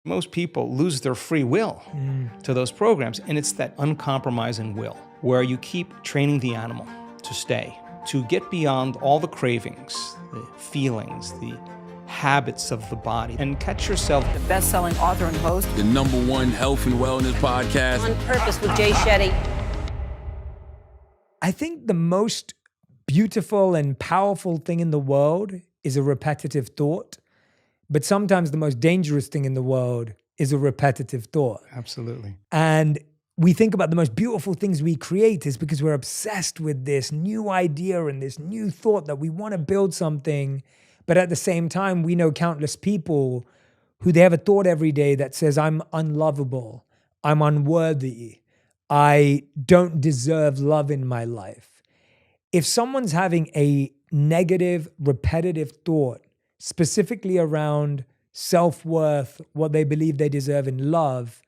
Most people lose their free will to those programs, and it's that uncompromising will where you keep training the animal to stay, to get beyond all the cravings, the feelings, the habits of the body, and catch yourself. The best-selling author and host. The #1 health and wellness podcast. On Purpose with Jay Shetty. I think the most beautiful and powerful thing in the world is a repetitive thought. But sometimes the most dangerous thing in the world is a repetitive thought. Absolutely. And we think about the most beautiful things we create is because we're obsessed with this new idea and this new thought that we want to build something. But at the same time, we know countless people who they have a thought every day that says, I'm unlovable, I'm unworthy, I don't deserve love in my life. If someone's having a negative, repetitive thought, specifically around self-worth, what they believe they deserve in love,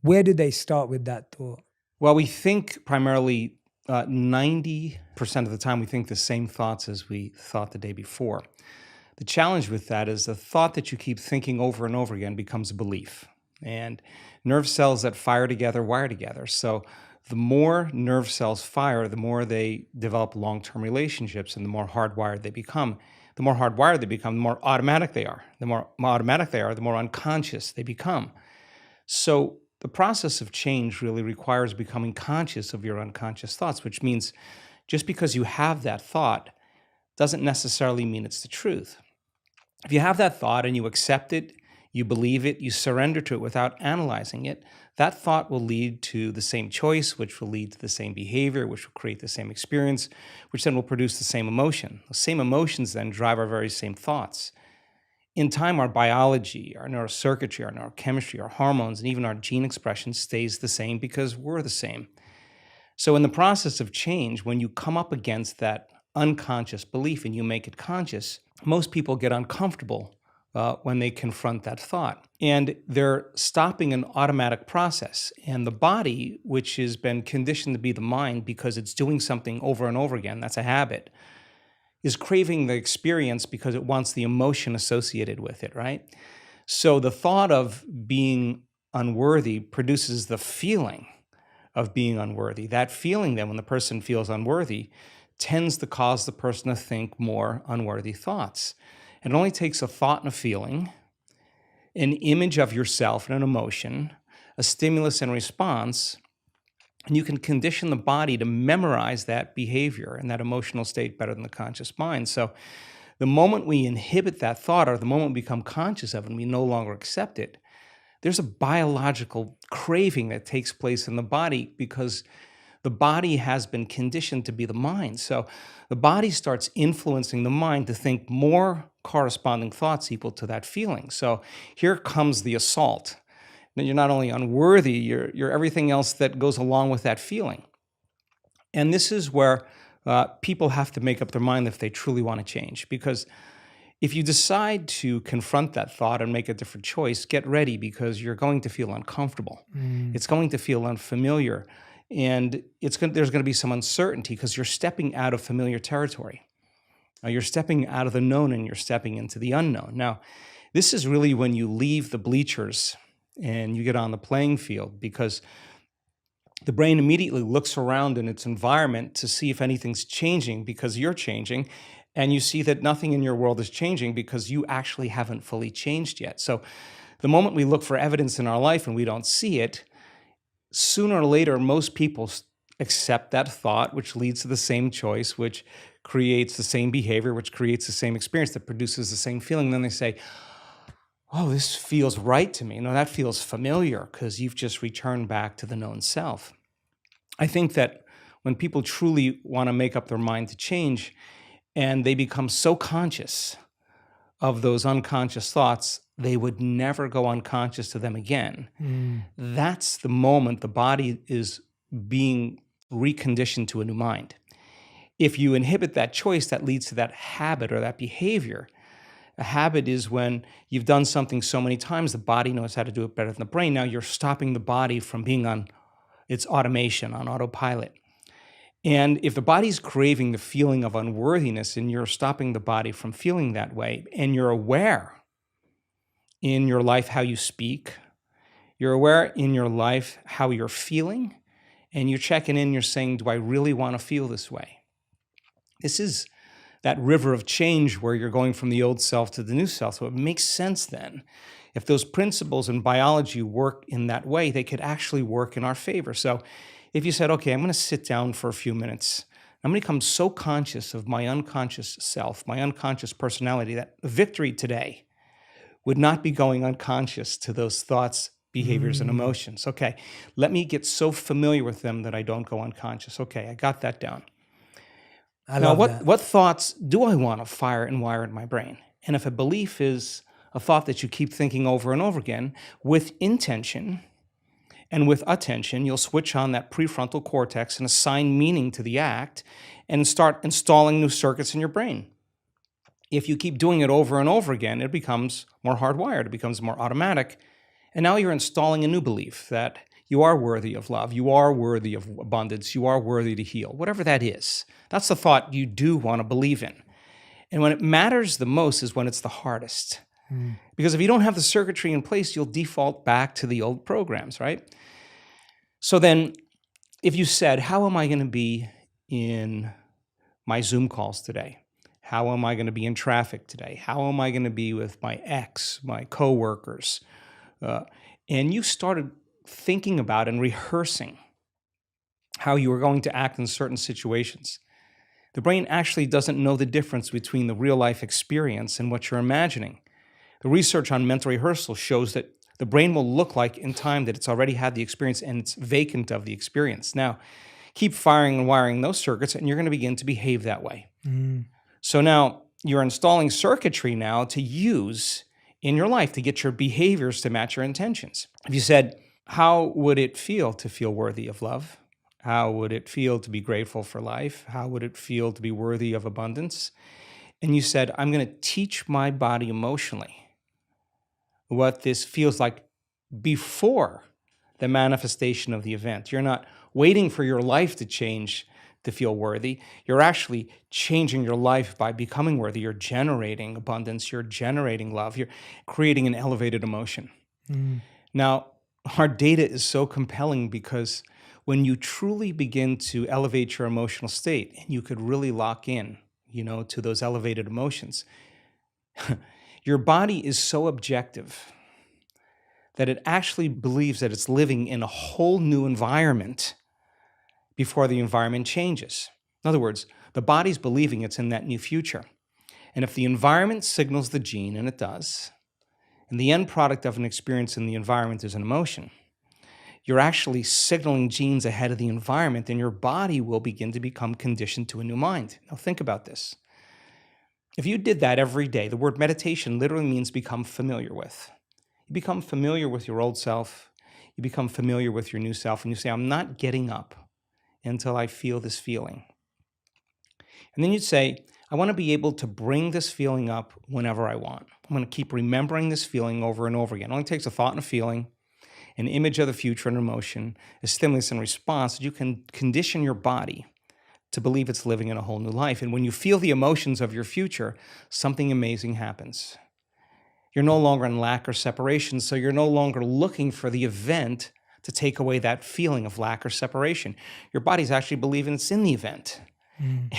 where do they start with that thought? Well, we think primarily 90% of the time we think the same thoughts as we thought the day before. The challenge with that is the thought that you keep thinking over and over again becomes a belief. And nerve cells that fire together wire together. So the more nerve cells fire, the more they develop long-term relationships and the more hardwired they become. The more hardwired they become, the more automatic they are. The more automatic they are, the more unconscious they become. So the process of change really requires becoming conscious of your unconscious thoughts, which means just because you have that thought doesn't necessarily mean it's the truth. If you have that thought and you accept it, you believe it, you surrender to it without analyzing it, that thought will lead to the same choice, which will lead to the same behavior, which will create the same experience, which then will produce the same emotion. The same emotions then drive our very same thoughts. In time, our biology, our neurocircuitry, our neurochemistry, our hormones, and even our gene expression stays the same because we're the same. So in the process of change, when you come up against that unconscious belief and you make it conscious, most people get uncomfortable when they confront that thought. And they're stopping an automatic process. And the body, which has been conditioned to be the mind because it's doing something over and over again, that's a habit, is craving the experience because it wants the emotion associated with it, right? So the thought of being unworthy produces the feeling of being unworthy. That feeling then, when the person feels unworthy, tends to cause the person to think more unworthy thoughts. It only takes a thought and a feeling, an image of yourself and an emotion, a stimulus and response, and you can condition the body to memorize that behavior and that emotional state better than the conscious mind. So the moment we inhibit that thought or the moment we become conscious of it and we no longer accept it, there's a biological craving that takes place in the body because the body has been conditioned to be the mind. So the body starts influencing the mind to think more corresponding thoughts equal to that feeling. So here comes the assault. That you're not only unworthy, you're everything else that goes along with that feeling. And this is where people have to make up their mind if they truly want to change. Because if you decide to confront that thought and make a different choice, get ready because you're going to feel uncomfortable. It's going to feel unfamiliar. And there's going to be some uncertainty because you're stepping out of familiar territory. You're stepping out of the known and you're stepping into the unknown. Now, this is really when you leave the bleachers and you get on the playing field because the brain immediately looks around in its environment to see if anything's changing because you're changing, and you see that nothing in your world is changing because you actually haven't fully changed yet. So the moment we look for evidence in our life and we don't see it, sooner or later, most people accept that thought, which leads to the same choice, which creates the same behavior, which creates the same experience that produces the same feeling. And then they say, oh, this feels right to me. No, that feels familiar because you've just returned back to the known self. I think that when people truly want to make up their mind to change and they become so conscious of those unconscious thoughts, they would never go unconscious to them again. That's the moment the body is being reconditioned to a new mind. If you inhibit that choice, that leads to that habit or that behavior. A habit is when you've done something so many times, the body knows how to do it better than the brain. Now you're stopping the body from being on its automation, on autopilot. And if the body's craving the feeling of unworthiness and you're stopping the body from feeling that way, and you're aware in your life how you speak. You're aware in your life how you're feeling. And you're checking in, you're saying, do I really want to feel this way? This is that river of change where you're going from the old self to the new self. So it makes sense then. If those principles in biology work in that way, they could actually work in our favor. So if you said, okay, I'm going to sit down for a few minutes, I'm going to become so conscious of my unconscious self, my unconscious personality, that victory today would not be going unconscious to those thoughts, behaviors, and emotions. Okay, let me get so familiar with them that I don't go unconscious. Okay, I got that down. Now, what thoughts do I want to fire and wire in my brain? And if a belief is a thought that you keep thinking over and over again, with intention and with attention, you'll switch on that prefrontal cortex and assign meaning to the act and start installing new circuits in your brain. If you keep doing it over and over again, it becomes more hardwired, it becomes more automatic. And now you're installing a new belief that you are worthy of love, you are worthy of abundance, you are worthy to heal, whatever that is. That's the thought you do want to believe in. And when it matters the most is when it's the hardest. Because if you don't have the circuitry in place, you'll default back to the old programs, right? So then if you said, how am I going to be in my Zoom calls today? How am I going to be in traffic today? How am I going to be with my ex, my coworkers? And you started thinking about and rehearsing how you were going to act in certain situations. The brain actually doesn't know the difference between the real life experience and what you're imagining. The research on mental rehearsal shows that the brain will look like in time that it's already had the experience and it's vacant of the experience. Now, keep firing and wiring those circuits and you're going to begin to behave that way. So now you're installing circuitry now to use in your life to get your behaviors to match your intentions. If you said, how would it feel to feel worthy of love? How would it feel to be grateful for life? How would it feel to be worthy of abundance? And you said, I'm going to teach my body emotionally what this feels like before the manifestation of the event. You're not waiting for your life to change to feel worthy. You're actually changing your life by becoming worthy. You're generating abundance. You're generating love. You're creating an elevated emotion. Now, our data is so compelling because when you truly begin to elevate your emotional state and you could really lock in, to those elevated emotions, your body is so objective that it actually believes that it's living in a whole new environment before the environment changes. In other words, the body's believing it's in that new future. And if the environment signals the gene, and it does, and the end product of an experience in the environment is an emotion, you're actually signaling genes ahead of the environment, and your body will begin to become conditioned to a new mind. Now think about this. If you did that every day, the word meditation literally means become familiar with. You become familiar with your old self, you become familiar with your new self, and you say, I'm not getting up until I feel this feeling. And then you'd say, I want to be able to bring this feeling up whenever I want. I'm going to keep remembering this feeling over and over again. It only takes a thought and a feeling, an image of the future and emotion, a stimulus and response, that you can condition your body to believe it's living in a whole new life. And when you feel the emotions of your future, something amazing happens. You're no longer in lack or separation, so you're no longer looking for the event to take away that feeling of lack or separation. Your body's actually believing it's in the event.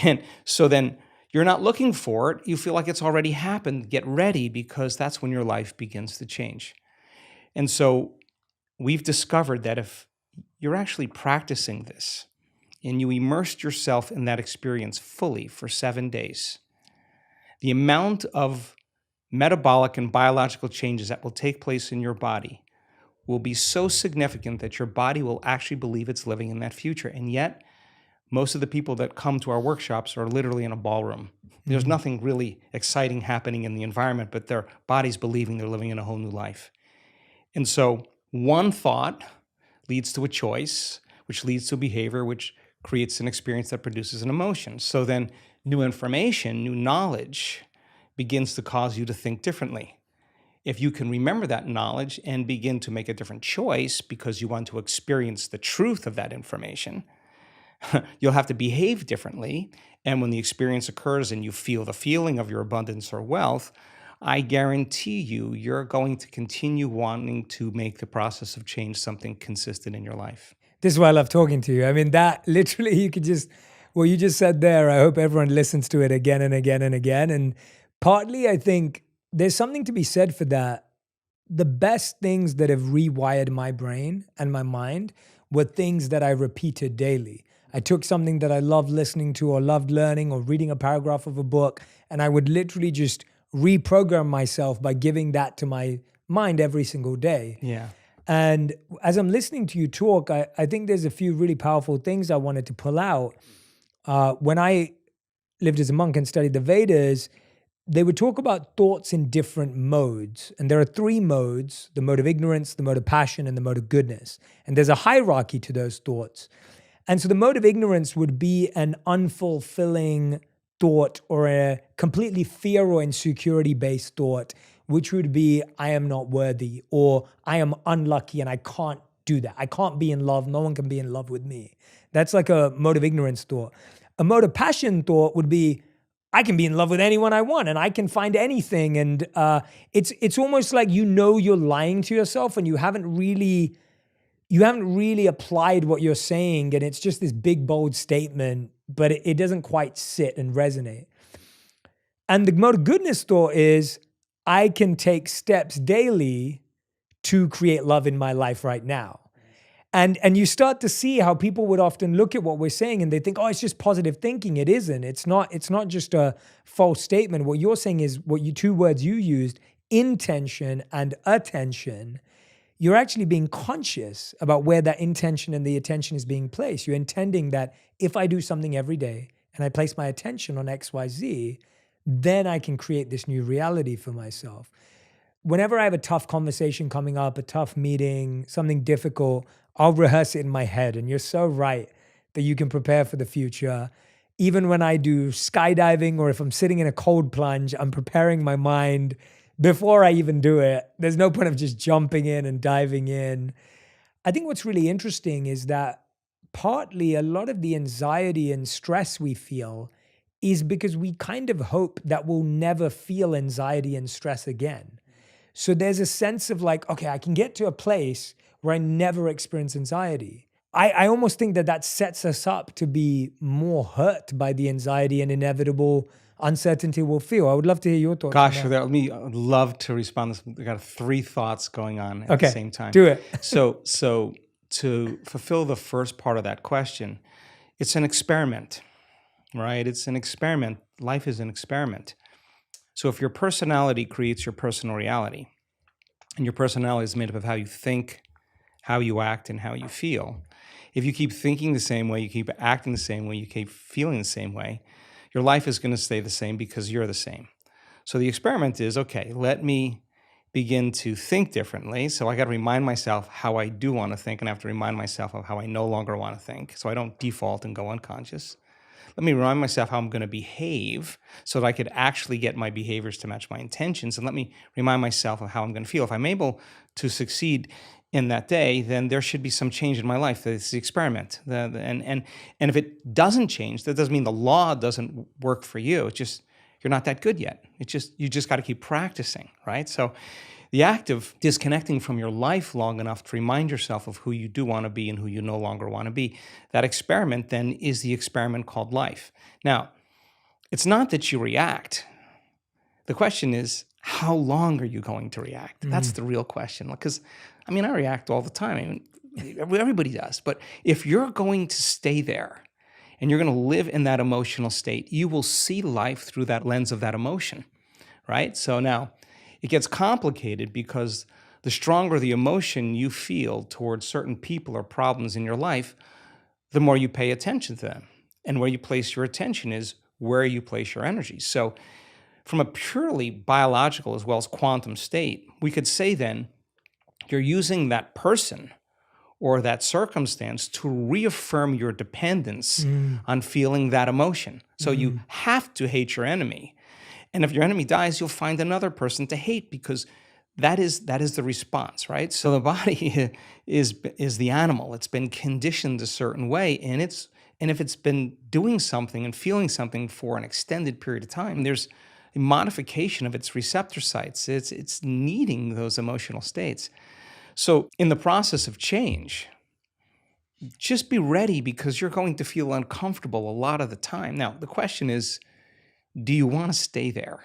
And so then you're not looking for it. You feel like it's already happened. Get ready, because that's when your life begins to change. And so we've discovered that if you're actually practicing this and you immersed yourself in that experience fully for 7 days, the amount of metabolic and biological changes that will take place in your body will be so significant that your body will actually believe it's living in that future. And yet, most of the people that come to our workshops are literally in a ballroom. There's nothing really exciting happening in the environment, but their body's believing they're living in a whole new life. And so one thought leads to a choice, which leads to a behavior, which creates an experience that produces an emotion. So then new information, new knowledge begins to cause you to think differently. If you can remember that knowledge and begin to make a different choice because you want to experience the truth of that information, you'll have to behave differently. And when the experience occurs and you feel the feeling of your abundance or wealth, I guarantee you're going to continue wanting to make the process of change something consistent in your life. This is why I love talking to you. I mean, that literally you could just, what you just said there, I hope everyone listens to it again and again and again. And partly I think there's something to be said for that. The best things that have rewired my brain and my mind were things that I repeated daily. I took something that I loved listening to or loved learning or reading a paragraph of a book, and I would literally just reprogram myself by giving that to my mind every single day. Yeah. And as I'm listening to you talk, I think there's a few really powerful things I wanted to pull out. When I lived as a monk and studied the Vedas, they would talk about thoughts in different modes. And there are 3 modes: the mode of ignorance, the mode of passion, and the mode of goodness. And there's a hierarchy to those thoughts. And so the mode of ignorance would be an unfulfilling thought or a completely fear or insecurity-based thought, which would be, I am not worthy, or I am unlucky and I can't do that. I can't be in love. No one can be in love with me. That's like a mode of ignorance thought. A mode of passion thought would be, I can be in love with anyone I want and I can find anything. And it's almost like you're lying to yourself and you haven't really applied what you're saying, and it's just this big, bold statement, but it doesn't quite sit and resonate. And the mode of goodness thought is, I can take steps daily to create love in my life right now. And you start to see how people would often look at what we're saying and they think, oh, it's just positive thinking. It isn't. It's not just a false statement. What you're saying is two words you used, intention and attention. You're actually being conscious about where that intention and the attention is being placed. You're intending that if I do something every day and I place my attention on X, Y, Z, then I can create this new reality for myself. Whenever I have a tough conversation coming up, a tough meeting, something difficult, I'll rehearse it in my head. And you're so right that you can prepare for the future. Even when I do skydiving or if I'm sitting in a cold plunge, I'm preparing my mind before I even do it. There's no point of just jumping in and diving in. I think what's really interesting is that partly a lot of the anxiety and stress we feel is because we kind of hope that we'll never feel anxiety and stress again. So there's a sense of like, okay, I can get to a place where I never experience anxiety. I almost think that sets us up to be more hurt by the anxiety and inevitable uncertainty we'll feel. I would love to hear your thoughts. Gosh, I would love to respond to this. I got 3 thoughts going on at the same time. Do it. So to fulfill the first part of that question, it's an experiment, right? It's an experiment. Life is an experiment. So if your personality creates your personal reality, and your personality is made up of how you think, how you act, and how you feel, if you keep thinking the same way, you keep acting the same way, you keep feeling the same way, your life is going to stay the same because you're the same. So the experiment is, okay, let me begin to think differently. So I got to remind myself how I do want to think, and I have to remind myself of how I no longer want to think, so I don't default and go unconscious. Let me remind myself how I'm going to behave so that I could actually get my behaviors to match my intentions. And let me remind myself of how I'm going to feel. If I'm able to succeed in that day, then there should be some change in my life. It's the experiment. And if it doesn't change, that doesn't mean the law doesn't work for you. It's just you're not that good yet. You just got to keep practicing, right? So the act of disconnecting from your life long enough to remind yourself of who you do want to be and who you no longer want to be, that experiment then is the experiment called life. Now, it's not that you react. The question is, how long are you going to react? That's the real question. Because, I react all the time. Everybody does. But if you're going to stay there and you're going to live in that emotional state, you will see life through that lens of that emotion, right? So now, it gets complicated because the stronger the emotion you feel towards certain people or problems in your life, the more you pay attention to them. And where you place your attention is where you place your energy. So from a purely biological as well as quantum state, we could say then you're using that person or that circumstance to reaffirm your dependence on feeling that emotion. So you have to hate your enemy. And if your enemy dies, you'll find another person to hate because that is the response, right? So the body is the animal. It's been conditioned a certain way, and if it's been doing something and feeling something for an extended period of time, there's a modification of its receptor sites. It's needing those emotional states. So in the process of change, just be ready because you're going to feel uncomfortable a lot of the time. Now, the question is, do you want to stay there?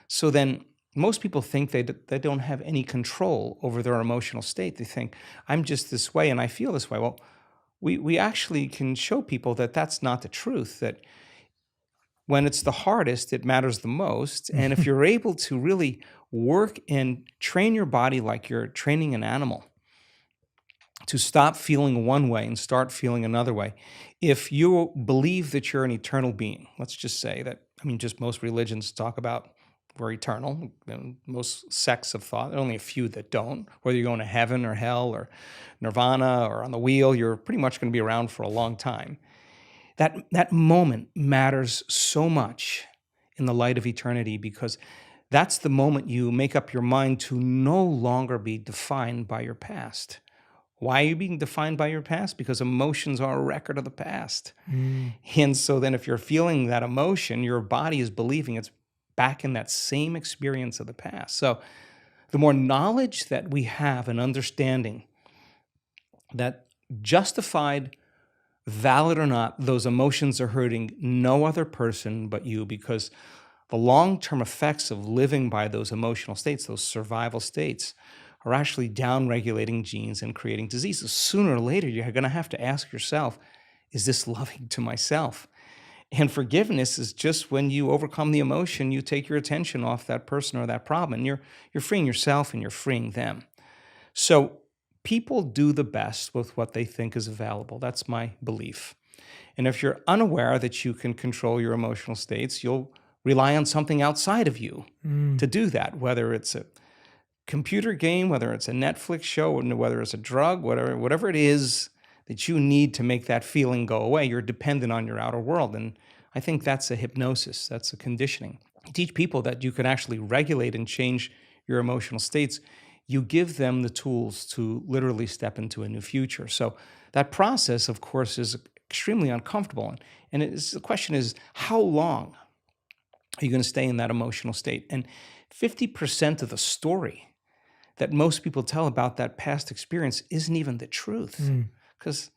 So then most people think they don't have any control over their emotional state. They think, I'm just this way and I feel this way. Well, we actually can show people that that's not the truth, that when it's the hardest, it matters the most. And if you're able to really work and train your body like you're training an animal to stop feeling one way and start feeling another way, if you believe that you're an eternal being, let's just say that, just most religions talk about we're eternal. Most sects of thought, only a few that don't. Whether you're going to heaven or hell or nirvana or on the wheel, you're pretty much going to be around for a long time. That moment matters so much in the light of eternity because that's the moment you make up your mind to no longer be defined by your past. Why are you being defined by your past? Because emotions are a record of the past. And so then if you're feeling that emotion, your body is believing it's back in that same experience of the past. So the more knowledge that we have and understanding that justified, valid or not, those emotions are hurting no other person but you, because the long-term effects of living by those emotional states, those survival states, are actually down-regulating genes and creating diseases. Sooner or later, you're going to have to ask yourself, is this loving to myself? And forgiveness is just when you overcome the emotion, you take your attention off that person or that problem, and you're freeing yourself and you're freeing them. So people do the best with what they think is available. That's my belief. And if you're unaware that you can control your emotional states, you'll rely on something outside of you to do that, whether it's a computer game, whether it's a Netflix show, whether it's a drug, whatever it is that you need to make that feeling go away. You're dependent on your outer world. And I think that's a hypnosis. That's a conditioning. You teach people that you can actually regulate and change your emotional states. You give them the tools to literally step into a new future. So that process, of course, is extremely uncomfortable. And the question is, how long are you going to stay in that emotional state? And 50% of the story that most people tell about that past experience isn't even the truth, because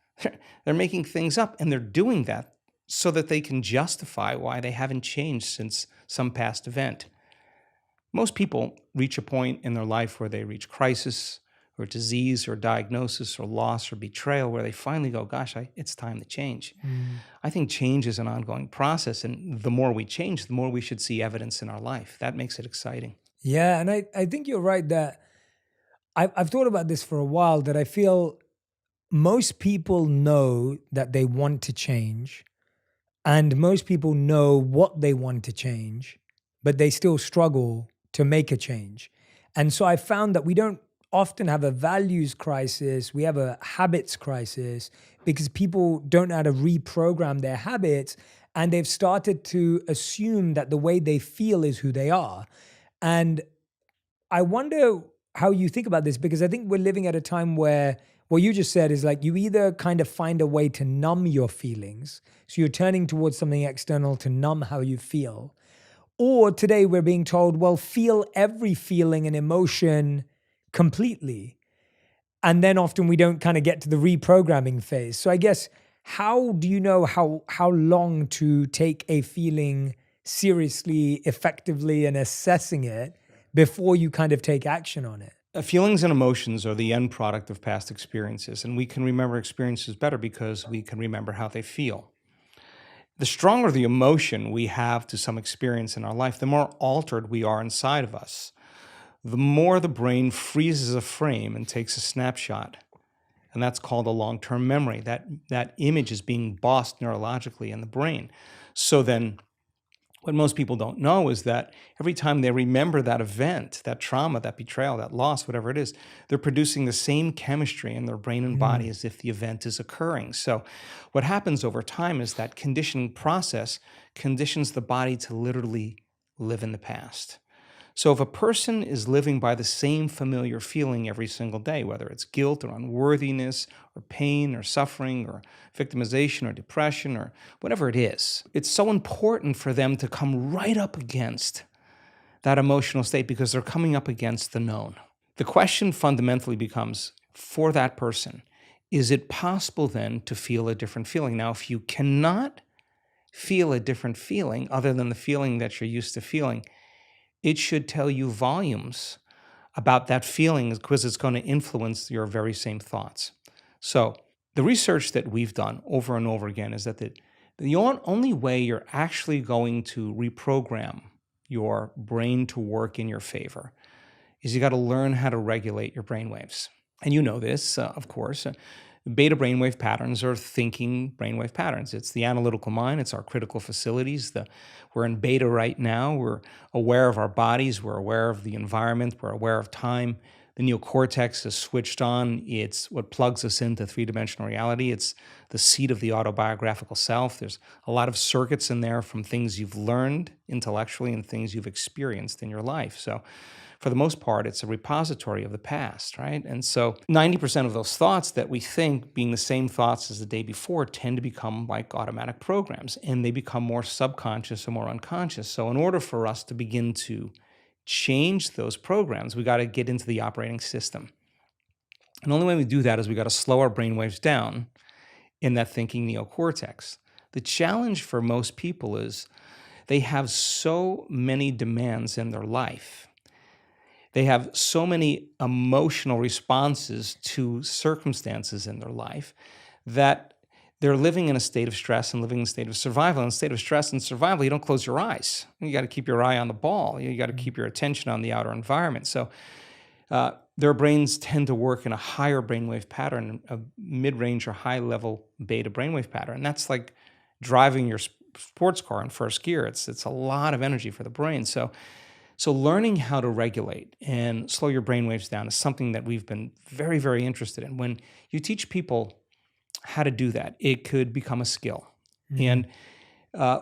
they're making things up, and they're doing that so that they can justify why they haven't changed since some past event. Most people reach a point in their life where they reach crisis or disease or diagnosis or loss or betrayal where they finally go, gosh, it's time to change. I think change is an ongoing process, and the more we change, the more we should see evidence in our life. That makes it exciting. Yeah, and I think you're right that I've thought about this for a while, that I feel most people know that they want to change, and most people know what they want to change, but they still struggle to make a change. And so I found that we don't often have a values crisis, we have a habits crisis, because people don't know how to reprogram their habits, and they've started to assume that the way they feel is who they are. And I wonder how you think about this, because I think we're living at a time where what you just said is like you either kind of find a way to numb your feelings, so you're turning towards something external to numb how you feel, or today we're being told, well, feel every feeling and emotion completely. And then often we don't kind of get to the reprogramming phase. So I guess, how do you know how long to take a feeling seriously, effectively, and assessing it before you kind of take action on it? Feelings and emotions are the end product of past experiences, and we can remember experiences better because we can remember how they feel. The stronger the emotion we have to some experience in our life, the more altered we are inside of us. The more the brain freezes a frame and takes a snapshot. And that's called a long-term memory. That image is being bossed neurologically in the brain. So then what most people don't know is that every time they remember that event, that trauma, that betrayal, that loss, whatever it is, they're producing the same chemistry in their brain and body as if the event is occurring. So what happens over time is that conditioning process conditions the body to literally live in the past. So if a person is living by the same familiar feeling every single day, whether it's guilt or unworthiness or pain or suffering or victimization or depression or whatever it is, it's so important for them to come right up against that emotional state because they're coming up against the known. The question fundamentally becomes, for that person, is it possible then to feel a different feeling? Now, if you cannot feel a different feeling other than the feeling that you're used to feeling, it should tell you volumes about that feeling because it's going to influence your very same thoughts. So the research that we've done over and over again is that the only way you're actually going to reprogram your brain to work in your favor is you got to learn how to regulate your brainwaves. And you know this, of course. Beta brainwave patterns are thinking brainwave patterns. It's the analytical mind. It's our critical facilities. We're in beta right now. We're aware of our bodies. We're aware of the environment. We're aware of time. The neocortex is switched on. It's what plugs us into three-dimensional reality. It's the seat of the autobiographical self. There's a lot of circuits in there from things you've learned intellectually and things you've experienced in your life. So for the most part, it's a repository of the past, right? And so 90% of those thoughts that we think being the same thoughts as the day before tend to become like automatic programs, and they become more subconscious or more unconscious. So in order for us to begin to change those programs, we got to get into the operating system. And the only way we do that is we got to slow our brainwaves down in that thinking neocortex. The challenge for most people is they have so many demands in their life. They have so many emotional responses to circumstances in their life that they're living in a state of stress and living in a state of survival. In a state of stress and survival, you don't close your eyes. You got to keep your eye on the ball. You got to keep your attention on the outer environment. So their brains tend to work in a higher brainwave pattern, a mid-range or high-level beta brainwave pattern. And that's like driving your sports car in first gear. It's a lot of energy for the brain. So learning how to regulate and slow your brainwaves down is something that we've been very, very interested in. When you teach people how to do that, it could become a skill. And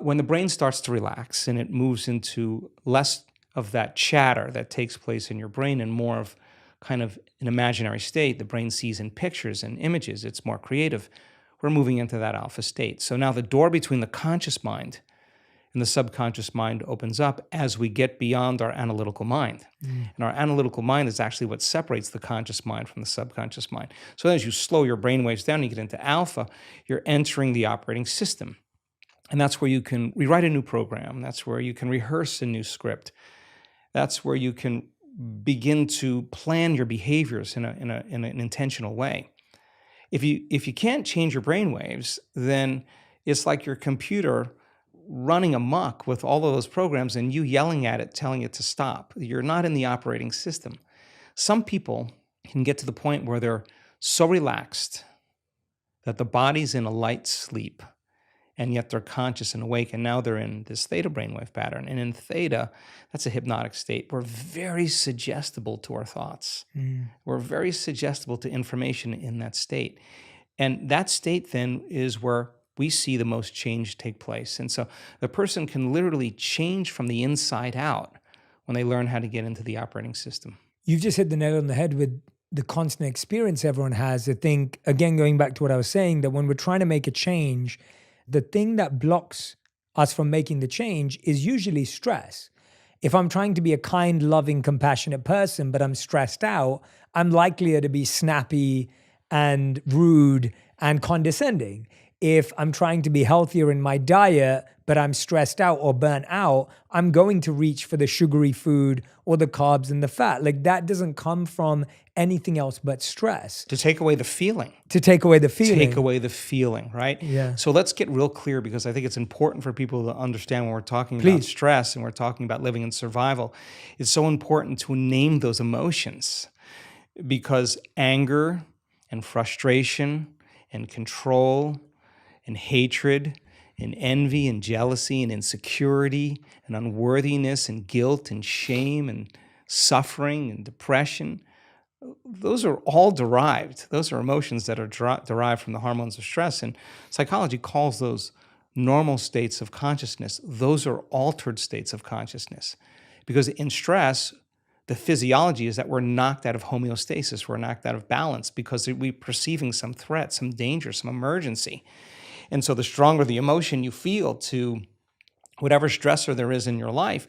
when the brain starts to relax and it moves into less of that chatter that takes place in your brain and more of kind of an imaginary state, the brain sees in pictures and images, it's more creative, we're moving into that alpha state. So now the door between the conscious mind and the subconscious mind opens up as we get beyond our analytical mind. And our analytical mind is actually what separates the conscious mind from the subconscious mind. So as you slow your brainwaves down, you get into alpha, you're entering the operating system. And that's where you can rewrite a new program. That's where you can rehearse a new script. That's where you can begin to plan your behaviors in an intentional way. If you can't change your brainwaves, then it's like your computer running amok with all of those programs and you yelling at it, telling it to stop. You're not in the operating system. Some people can get to the point where they're so relaxed that the body's in a light sleep, and yet they're conscious and awake, and now they're in this theta brainwave pattern. And in theta, that's a hypnotic state. We're very suggestible to our thoughts. We're very suggestible to information in that state. And that state then is where we see the most change take place. And so the person can literally change from the inside out when they learn how to get into the operating system. You've just hit the nail on the head with the constant experience everyone has. I think, again, going back to what I was saying, that when we're trying to make a change, the thing that blocks us from making the change is usually stress. If I'm trying to be a kind, loving, compassionate person, but I'm stressed out, I'm likelier to be snappy and rude and condescending. If I'm trying to be healthier in my diet, but I'm stressed out or burnt out, I'm going to reach for the sugary food or the carbs and the fat. Like, that doesn't come from anything else but stress. To take away the feeling. To take away the feeling. Take away the feeling, right? Yeah. So let's get real clear, because I think it's important for people to understand when we're talking about stress and we're talking about living in survival. It's so important to name those emotions, because anger and frustration and control and hatred and envy and jealousy and insecurity and unworthiness and guilt and shame and suffering and depression, those are all derived. Those are emotions that are derived from the hormones of stress. And psychology calls those normal states of consciousness. Those are altered states of consciousness. Because in stress, the physiology is that we're knocked out of homeostasis. We're knocked out of balance because we're perceiving some threat, some danger, some emergency. And so the stronger the emotion you feel to whatever stressor there is in your life,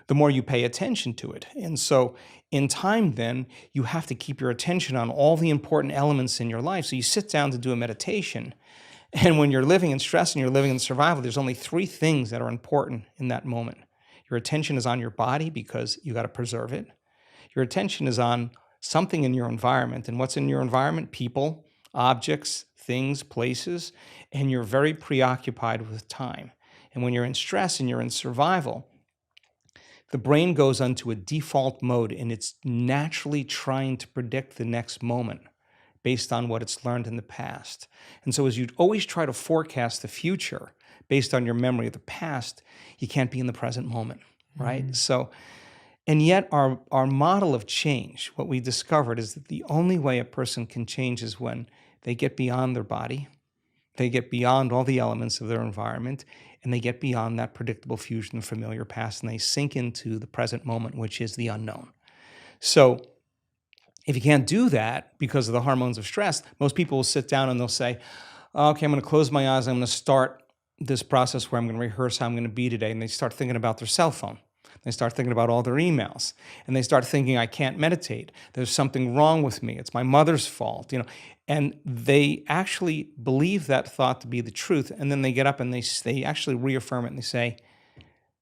the more you pay attention to it. And so in time, then, you have to keep your attention on all the important elements in your life. So you sit down to do a meditation. And when you're living in stress and you're living in survival, there's only three things that are important in that moment. Your attention is on your body because you got to preserve it. Your attention is on something in your environment. And what's in your environment? People, objects, things, places. And you're very preoccupied with time. And when you're in stress and you're in survival, the brain goes onto a default mode and it's naturally trying to predict the next moment based on what it's learned in the past. And so as you always try to forecast the future based on your memory of the past, you can't be in the present moment, right? So, and yet our model of change, what we discovered is that the only way a person can change is when they get beyond their body, they get beyond all the elements of their environment, and they get beyond that predictable future and familiar past, and they sink into the present moment, which is the unknown. So if you can't do that because of the hormones of stress, most people will sit down and they'll say, okay, I'm going to close my eyes. I'm going to start this process where I'm going to rehearse how I'm going to be today. And they start thinking about their cell phone. They start thinking about all their emails. And they start thinking, I can't meditate. There's something wrong with me. It's my mother's fault. And they actually believe that thought to be the truth. And then they get up and they actually reaffirm it and they say,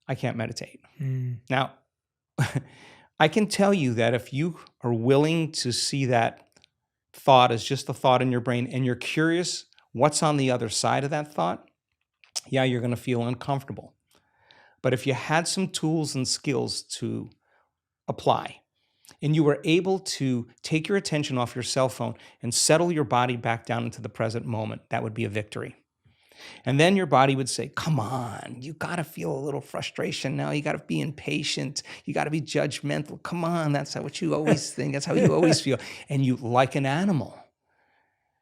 I can't meditate. Now, I can tell you that if you are willing to see that thought as just a thought in your brain and you're curious what's on the other side of that thought, yeah, you're going to feel uncomfortable. But if you had some tools and skills to apply and you were able to take your attention off your cell phone and settle your body back down into the present moment, that would be a victory. And then your body would say, come on, you got to feel a little frustration now. You got to be impatient. You got to be judgmental. Come on, that's what you always think. That's how you always feel. And you, like an animal,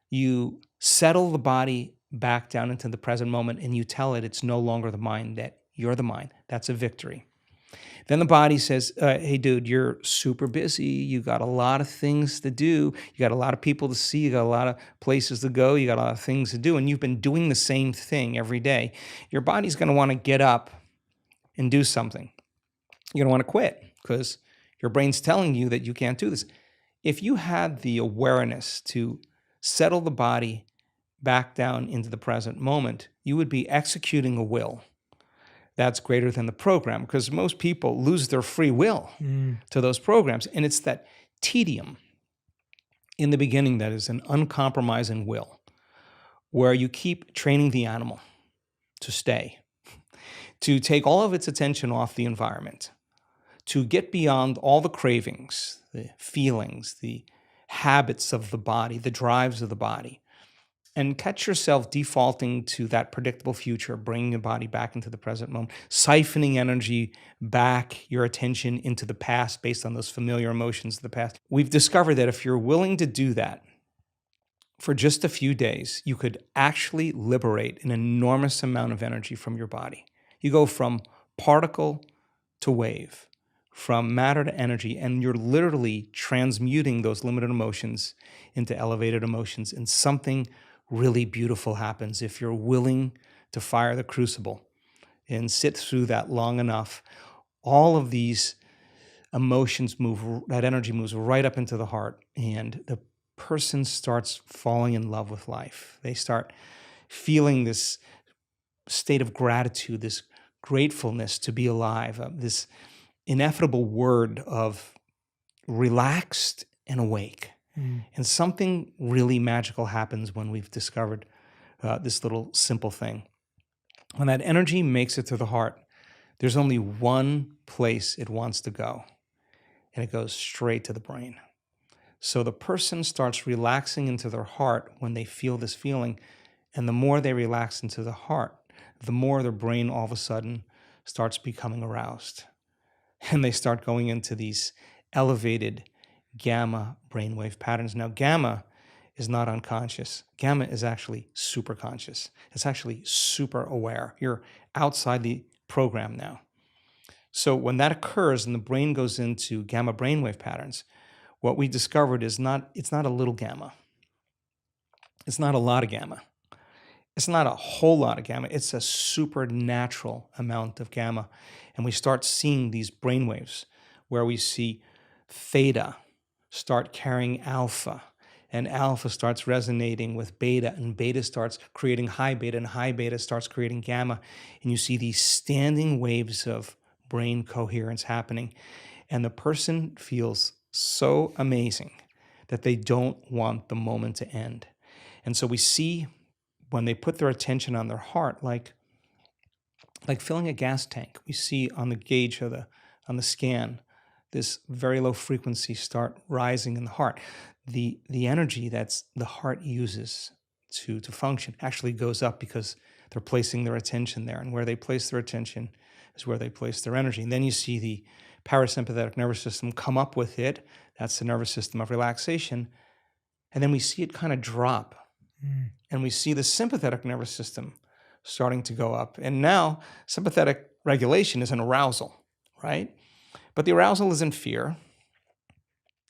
you settle the body back down into the present moment and you tell it it's no longer the mind, that you're the mind. That's a victory. Then the body says, hey, dude, you're super busy. You got a lot of things to do. You got a lot of people to see. You got a lot of places to go. You got a lot of things to do. And you've been doing the same thing every day. Your body's going to want to get up and do something. You're going to want to quit because your brain's telling you that you can't do this. If you had the awareness to settle the body back down into the present moment, you would be executing a will that's greater than the program, because most people lose their free will to those programs. And it's that tedium in the beginning that is an uncompromising will, where you keep training the animal to stay, to take all of its attention off the environment, to get beyond all the cravings, the feelings, the habits of the body, the drives of the body, and catch yourself defaulting to that predictable future, bringing your body back into the present moment, siphoning energy back, your attention into the past based on those familiar emotions of the past. We've discovered that if you're willing to do that for just a few days, you could actually liberate an enormous amount of energy from your body. You go from particle to wave, from matter to energy, and you're literally transmuting those limited emotions into elevated emotions, and something really beautiful happens if you're willing to fire the crucible and sit through that long enough. All of these emotions that energy moves right up into the heart, and the person starts falling in love with life. They start feeling this state of gratitude, this gratefulness to be alive, this ineffable word of relaxed and awake. And something really magical happens when we've discovered this little simple thing. When that energy makes it to the heart, there's only one place it wants to go, and it goes straight to the brain. So the person starts relaxing into their heart when they feel this feeling, and the more they relax into the heart, the more their brain all of a sudden starts becoming aroused. And they start going into these elevated gamma brainwave patterns. Now, gamma is not unconscious. Gamma is actually super conscious. It's actually super aware. You're outside the program now. So when that occurs and the brain goes into gamma brainwave patterns, what we discovered is it's not a little gamma. It's not a lot of gamma. It's not a whole lot of gamma, it's a supernatural amount of gamma. And we start seeing these brainwaves where we see theta start carrying alpha, and alpha starts resonating with beta, and beta starts creating high beta, and high beta starts creating gamma. And you see these standing waves of brain coherence happening. And the person feels so amazing that they don't want the moment to end. And so we see when they put their attention on their heart, like filling a gas tank, we see on the gauge of on the scan, this very low frequency start rising in the heart. The energy that's the heart uses to function actually goes up because they're placing their attention there. And where they place their attention is where they place their energy. And then you see the parasympathetic nervous system come up with it. That's the nervous system of relaxation. And then we see it kind of drop. And we see the sympathetic nervous system starting to go up. And now sympathetic regulation is an arousal, right? But the arousal isn't fear.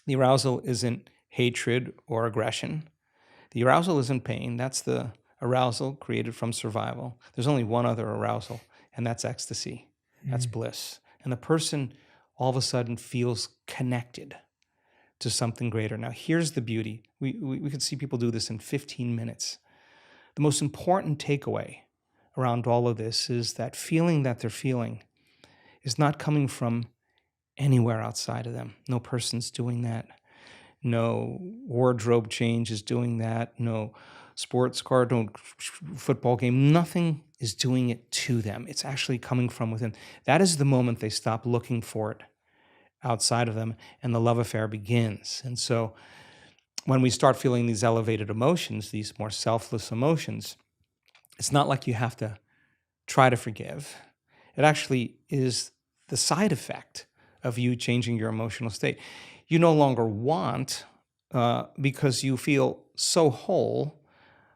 The arousal isn't hatred or aggression. The arousal isn't pain. That's the arousal created from survival. There's only one other arousal, and that's ecstasy. That's bliss. And the person all of a sudden feels connected to something greater. Now, here's the beauty. We can see people do this in 15 minutes. The most important takeaway around all of this is that feeling that they're feeling is not coming from anywhere outside of them. No person's doing that. No wardrobe change is doing that. No sports car, no football game. Nothing is doing it to them. It's actually coming from within. That is the moment they stop looking for it outside of them, and the love affair begins. And so when we start feeling these elevated emotions, these more selfless emotions, it's not like you have to try to forgive. It actually is the side effect of you changing your emotional state. You no longer want because you feel so whole.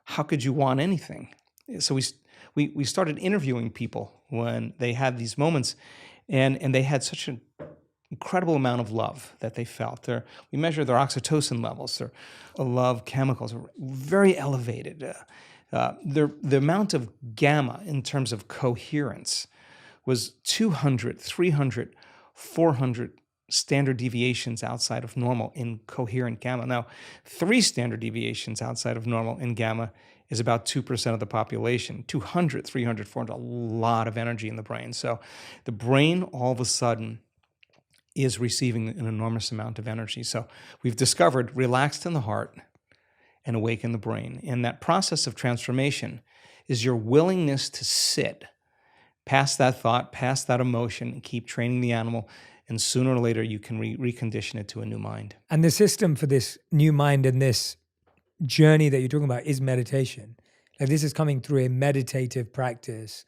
How could you want anything? So we started interviewing people when they had these moments, and they had such an incredible amount of love that they felt. We measured their oxytocin levels, their love chemicals are very elevated. The amount of gamma in terms of coherence was 200, 300, 400 standard deviations outside of normal in coherent gamma. Now, 3 standard deviations outside of normal in gamma is about 2% of the population. 200, 300, 400, a lot of energy in the brain. So the brain all of a sudden is receiving an enormous amount of energy. So we've discovered relaxed in the heart and awake in the brain. And that process of transformation is your willingness to sit past that thought, past that emotion, and keep training the animal. And sooner or later, you can recondition it to a new mind. And the system for this new mind and this journey that you're talking about is meditation. Like, this is coming through a meditative practice.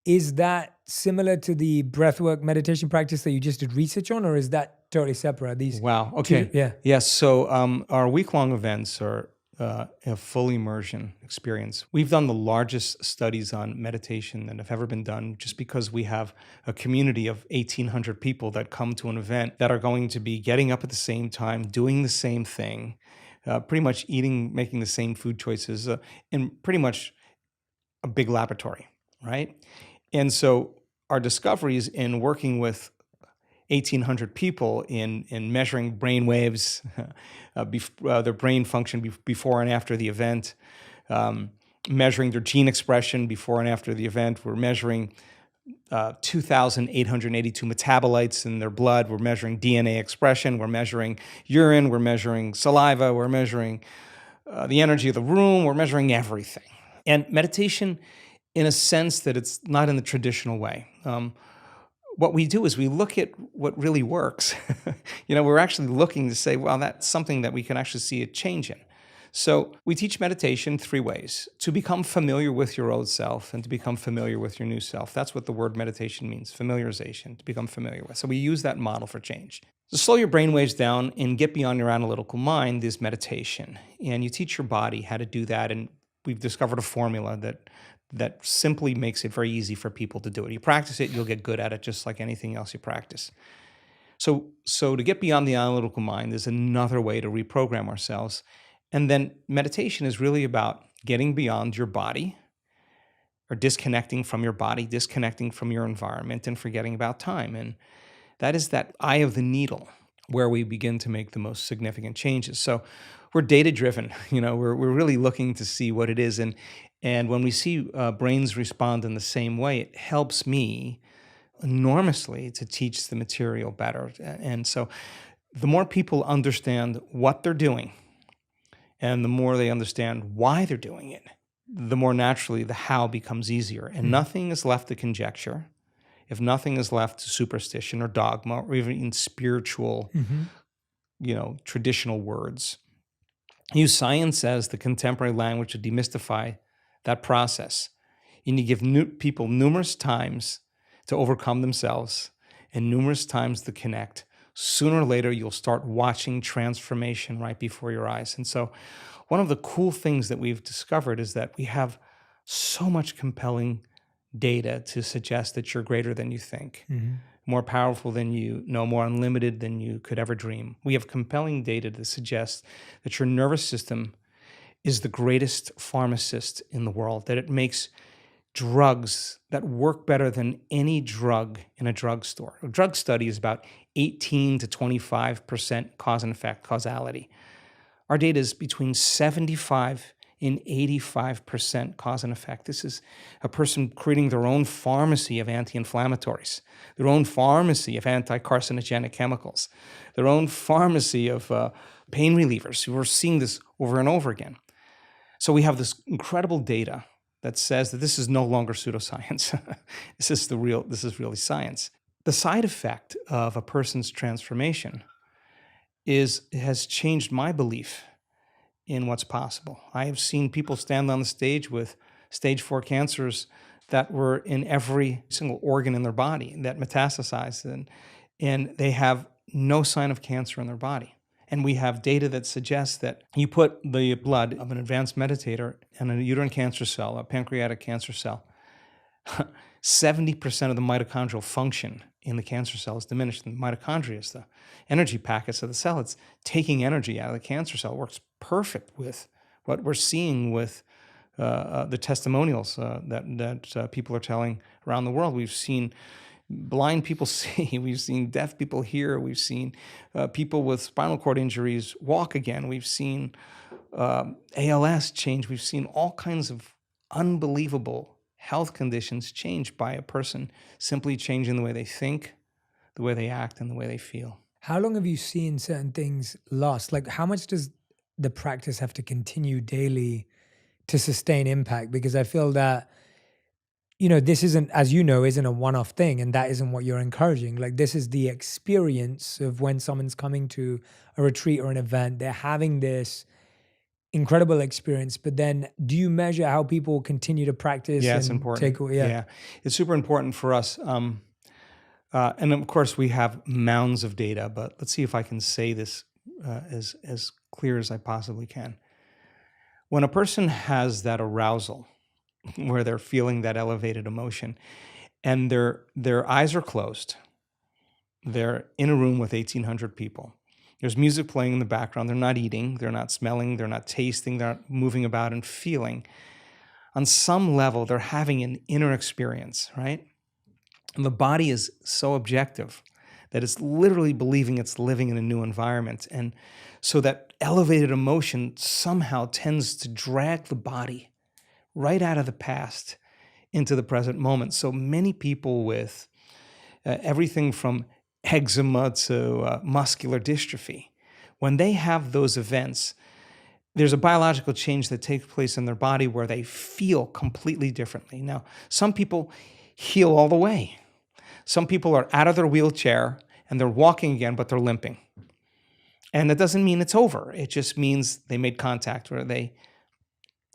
Is that similar to the breathwork meditation practice that you just did research on, or is that totally separate? These Wow. Okay. yeah. Yes. So our week-long events are a full immersion experience. We've done the largest studies on meditation that have ever been done, just because we have a community of 1,800 people that come to an event that are going to be getting up at the same time, doing the same thing, pretty much making the same food choices, in pretty much a big laboratory, right? And so our discoveries in working with 1,800 people in measuring brain waves, their brain function before and after the event, measuring their gene expression before and after the event. We're measuring 2,882 metabolites in their blood. We're measuring DNA expression. We're measuring urine. We're measuring saliva. We're measuring the energy of the room. We're measuring everything. And meditation, in a sense that it's not in the traditional way. What we do is we look at what really works. We're actually looking to say, well, that's something that we can actually see a change in. So we teach meditation 3 ways: to become familiar with your old self and to become familiar with your new self. That's what the word meditation means, familiarization, to become familiar with. So we use that model for change. To slow your brain waves down and get beyond your analytical mind is meditation. And you teach your body how to do that. And we've discovered a formula that simply makes it very easy for people to do it. You practice it, you'll get good at it, just like anything else you practice. So to get beyond the analytical mind is another way to reprogram ourselves. And then meditation is really about getting beyond your body or disconnecting from your body, disconnecting from your environment, and forgetting about time. And that is that eye of the needle where we begin to make the most significant changes. So we're data driven. We're really looking to see what it is. And when we see brains respond in the same way, it helps me enormously to teach the material better. And so the more people understand what they're doing and the more they understand why they're doing it, the more naturally the how becomes easier. And nothing is left to conjecture. If nothing is left to superstition or dogma or even spiritual, traditional words, use science as the contemporary language to demystify that process. You need to give people numerous times to overcome themselves and numerous times to connect. Sooner or later, you'll start watching transformation right before your eyes. And so one of the cool things that we've discovered is that we have so much compelling data to suggest that you're greater than you think, more powerful than you know, more unlimited than you could ever dream. We have compelling data to suggest that your nervous system is the greatest pharmacist in the world, that it makes drugs that work better than any drug in a drugstore. A drug study is about 18 to 25% cause and effect, causality. Our data is between 75 and 85% cause and effect. This is a person creating their own pharmacy of anti-inflammatories, their own pharmacy of anti-carcinogenic chemicals, their own pharmacy of pain relievers. We're seeing this over and over again. So we have this incredible data that says that this is no longer pseudoscience. This is really science. The side effect of a person's transformation has changed my belief in what's possible. I have seen people stand on the stage with stage 4 cancers that were in every single organ in their body that metastasized, and they have no sign of cancer in their body. And we have data that suggests that you put the blood of an advanced meditator and a uterine cancer cell, a pancreatic cancer cell, 70% of the mitochondrial function in the cancer cell is diminished. And the mitochondria is the energy packets of the cell. It's taking energy out of the cancer cell. It works perfect with what we're seeing with the testimonials that people are telling around the world. We've seen blind people see, we've seen deaf people hear, we've seen people with spinal cord injuries walk again, we've seen ALS change, we've seen all kinds of unbelievable health conditions changed by a person simply changing the way they think, the way they act, and the way they feel. How long have you seen certain things last? Like, how much does the practice have to continue daily to sustain impact? Because I feel that, this isn't, as you know, isn't a one-off thing, and that isn't what you're encouraging. Like, this is the experience of when someone's coming to a retreat or an event, they're having this incredible experience, but then do you measure how people continue to practice? Yeah, it's important. Yeah, it's super important for us. And of course, we have mounds of data, but let's see if I can say this as clear as I possibly can. When a person has that arousal, where they're feeling that elevated emotion, and their eyes are closed, they're in a room with 1,800 people. There's music playing in the background. They're not eating, they're not smelling, they're not tasting, they're not moving about and feeling. On some level, they're having an inner experience, right? And the body is so objective that it's literally believing it's living in a new environment. And so that elevated emotion somehow tends to drag the body right out of the past into the present moment. So many people with everything from eczema to muscular dystrophy, when they have those events, there's a biological change that takes place in their body where they feel completely differently. Now, some people heal all the way. Some people are out of their wheelchair and they're walking again, but they're limping. And that doesn't mean it's over. It just means they made contact or they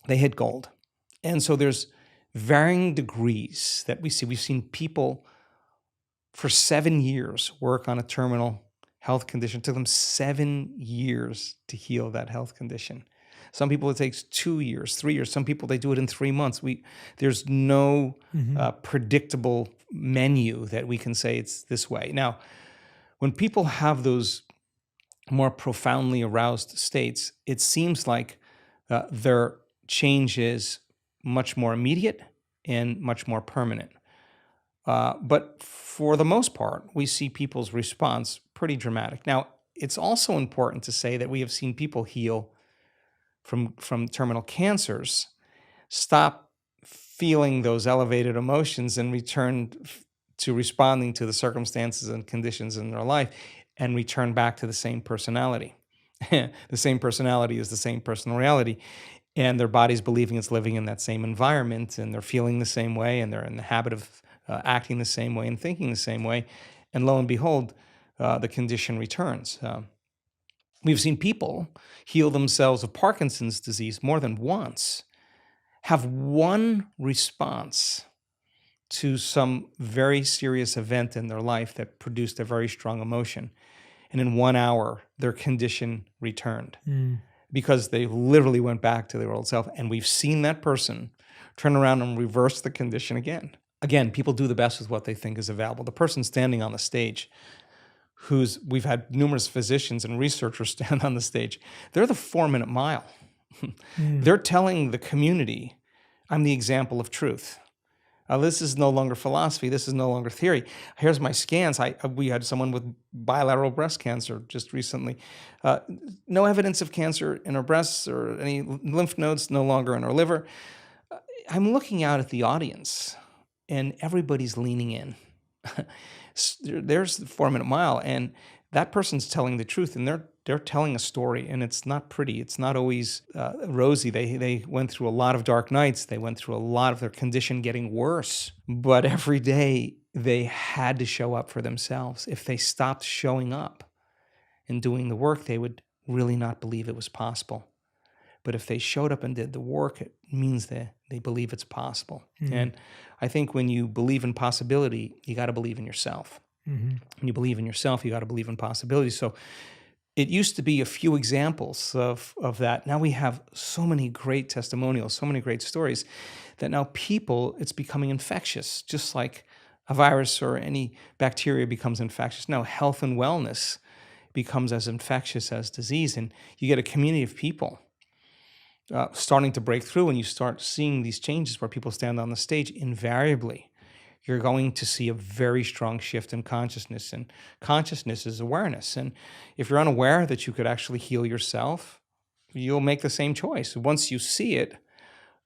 hit gold. And so there's varying degrees that we see. We've seen people for 7 years work on a terminal health condition. It took them 7 years to heal that health condition. Some people it takes 2 years, 3 years. Some people, they do it in 3 months. There's no predictable menu that we can say it's this way. Now, when people have those more profoundly aroused states, it seems like their change is much more immediate and much more permanent. But for the most part, we see people's response pretty dramatic. Now, it's also important to say that we have seen people heal from terminal cancers, stop feeling those elevated emotions and return to responding to the circumstances and conditions in their life and return back to the same personality. The same personality is the same personal reality, and their body's believing it's living in that same environment, and they're feeling the same way, and they're in the habit of acting the same way and thinking the same way. And lo and behold, the condition returns. We've seen people heal themselves of Parkinson's disease more than once, have one response to some very serious event in their life that produced a very strong emotion. And in 1 hour, their condition returned because they literally went back to their old self. And we've seen that person turn around and reverse the condition again. Again, people do the best with what they think is available. The person standing on the stage, we've had numerous physicians and researchers stand on the stage, they're the 4-minute mile. They're telling the community, I'm the example of truth. This is no longer philosophy. This is no longer theory. Here's my scans. We had someone with bilateral breast cancer just recently. No evidence of cancer in her breasts or any lymph nodes, no longer in her liver. I'm looking out at the audience, and everybody's leaning in. There's the 4-minute mile, and that person's telling the truth, and they're telling a story, and it's not pretty. It's not always rosy. They went through a lot of dark nights. They went through a lot of their condition getting worse. But every day they had to show up for themselves. If they stopped showing up and doing the work, they would really not believe it was possible. But if they showed up and did the work, it means that they believe it's possible. And I think when you believe in possibility, you got to believe in yourself. When you believe in yourself, you got to believe in possibility. So it used to be a few examples of that. Now we have so many great testimonials, so many great stories that now it's becoming infectious, just like a virus or any bacteria becomes infectious. Now health and wellness becomes as infectious as disease. And you get a community of people starting to break through, and you start seeing these changes where people stand on the stage. Invariably, you're going to see a very strong shift in consciousness, and consciousness is awareness. And if you're unaware that you could actually heal yourself, you'll make the same choice. Once you see it,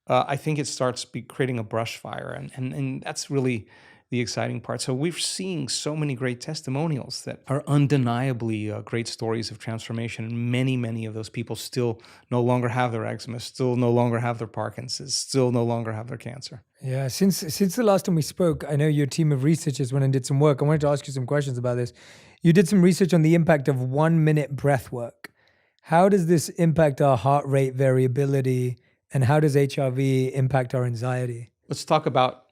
I think it starts creating a brush fire, and that's really the exciting part. So we're seeing so many great testimonials that are undeniably great stories of transformation. And many of those people still no longer have their eczema, still no longer have their Parkinson's, still no longer have their cancer. Yeah, since the last time we spoke, I know your team of researchers went and did some work. I wanted to ask you some questions about this. You did some research on the impact of 1-minute breath work. How does this impact our heart rate variability, and how does HRV impact our anxiety? Let's talk about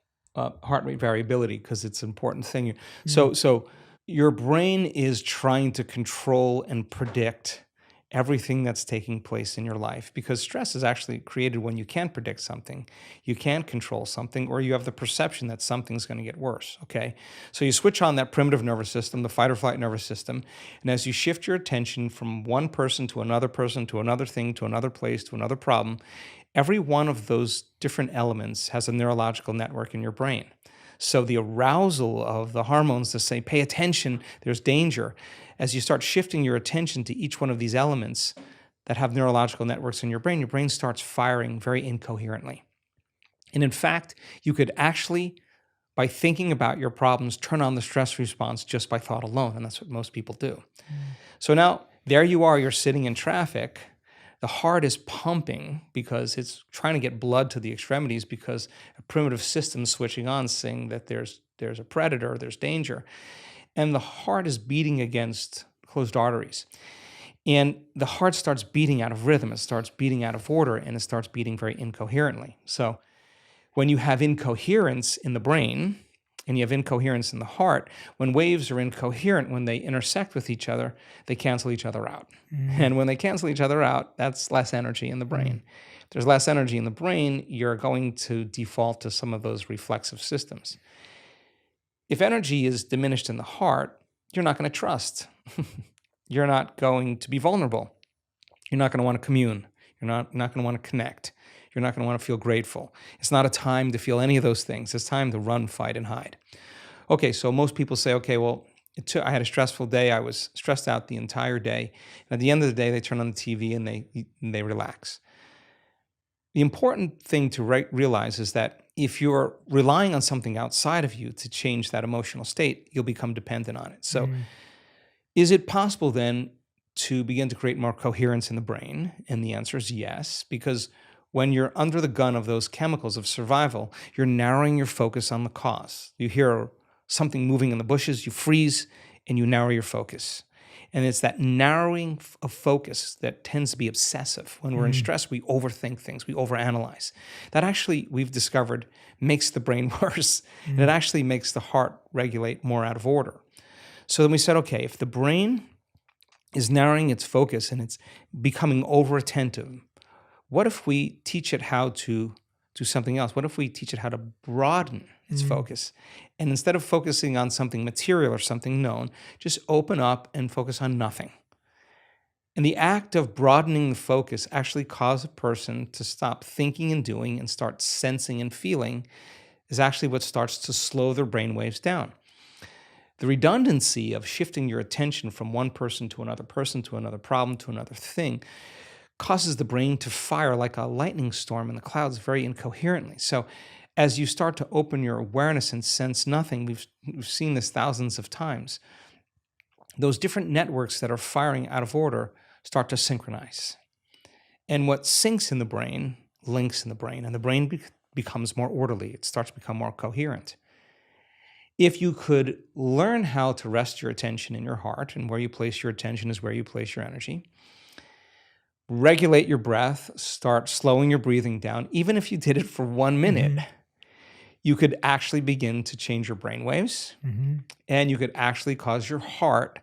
heart rate variability, because it's an important thing. So your brain is trying to control and predict everything that's taking place in your life, because stress is actually created when you can't predict something, you can't control something, or you have the perception that something's going to get worse, okay? So you switch on that primitive nervous system, the fight or flight nervous system, and as you shift your attention from one person to another thing, to another place, to another problem, every one of those different elements has a neurological network in your brain. So the arousal of the hormones to say, pay attention, there's danger. As you start shifting your attention to each one of these elements that have neurological networks in your brain starts firing very incoherently. And in fact, you could actually, by thinking about your problems, turn on the stress response just by thought alone. And that's what most people do. So now there you are, you're sitting in traffic. The heart is pumping because it's trying to get blood to the extremities, because a primitive system is switching on, saying that there's a predator, there's danger. And the heart is beating against closed arteries. And the heart starts beating out of rhythm, it starts beating out of order, and it starts beating very incoherently. So when you have incoherence in the brain, and you have incoherence in the heart, when waves are incoherent, when they intersect with each other, they cancel each other out. And when they cancel each other out, that's less energy in the brain. If there's less energy in the brain, you're going to default to some of those reflexive systems. If energy is diminished in the heart, you're not going to trust. You're not going to be vulnerable. You're not going to want to commune. You're not going to want to connect. You're not going to want to feel grateful. It's not a time to feel any of those things. It's time to run, fight, and hide. Okay, so most people say, okay, well, I had a stressful day. I was stressed out the entire day. And at the end of the day, they turn on the TV and they relax. The important thing to realize is that if you're relying on something outside of you to change that emotional state, you'll become dependent on it. So is it possible then to begin to create more coherence in the brain? And the answer is yes, because when you're under the gun of those chemicals of survival, you're narrowing your focus on the cause. You hear something moving in the bushes, you freeze, and you narrow your focus. And it's that narrowing of focus that tends to be obsessive. When we're in stress, we overthink things, we overanalyze. That actually, we've discovered, makes the brain worse. And it actually makes the heart regulate more out of order. So then we said, okay, if the brain is narrowing its focus and it's becoming over-attentive, what if we teach it how to do something else? What if we teach it how to broaden its focus? And instead of focusing on something material or something known, just open up and focus on nothing. And the act of broadening the focus actually causes a person to stop thinking and doing and start sensing and feeling, is actually what starts to slow their brain waves down. The redundancy of shifting your attention from one person to another problem to another thing causes the brain to fire like a lightning storm in the clouds very incoherently. So as you start to open your awareness and sense nothing, we've seen this thousands of times, those different networks that are firing out of order start to synchronize. And what syncs in the brain links in the brain, and the brain becomes more orderly. It starts to become more coherent. If you could learn how to rest your attention in your heart, and where you place your attention is where you place your energy, regulate your breath, start slowing your breathing down, even if you did it for 1 minute, you could actually begin to change your brain waves, and you could actually cause your heart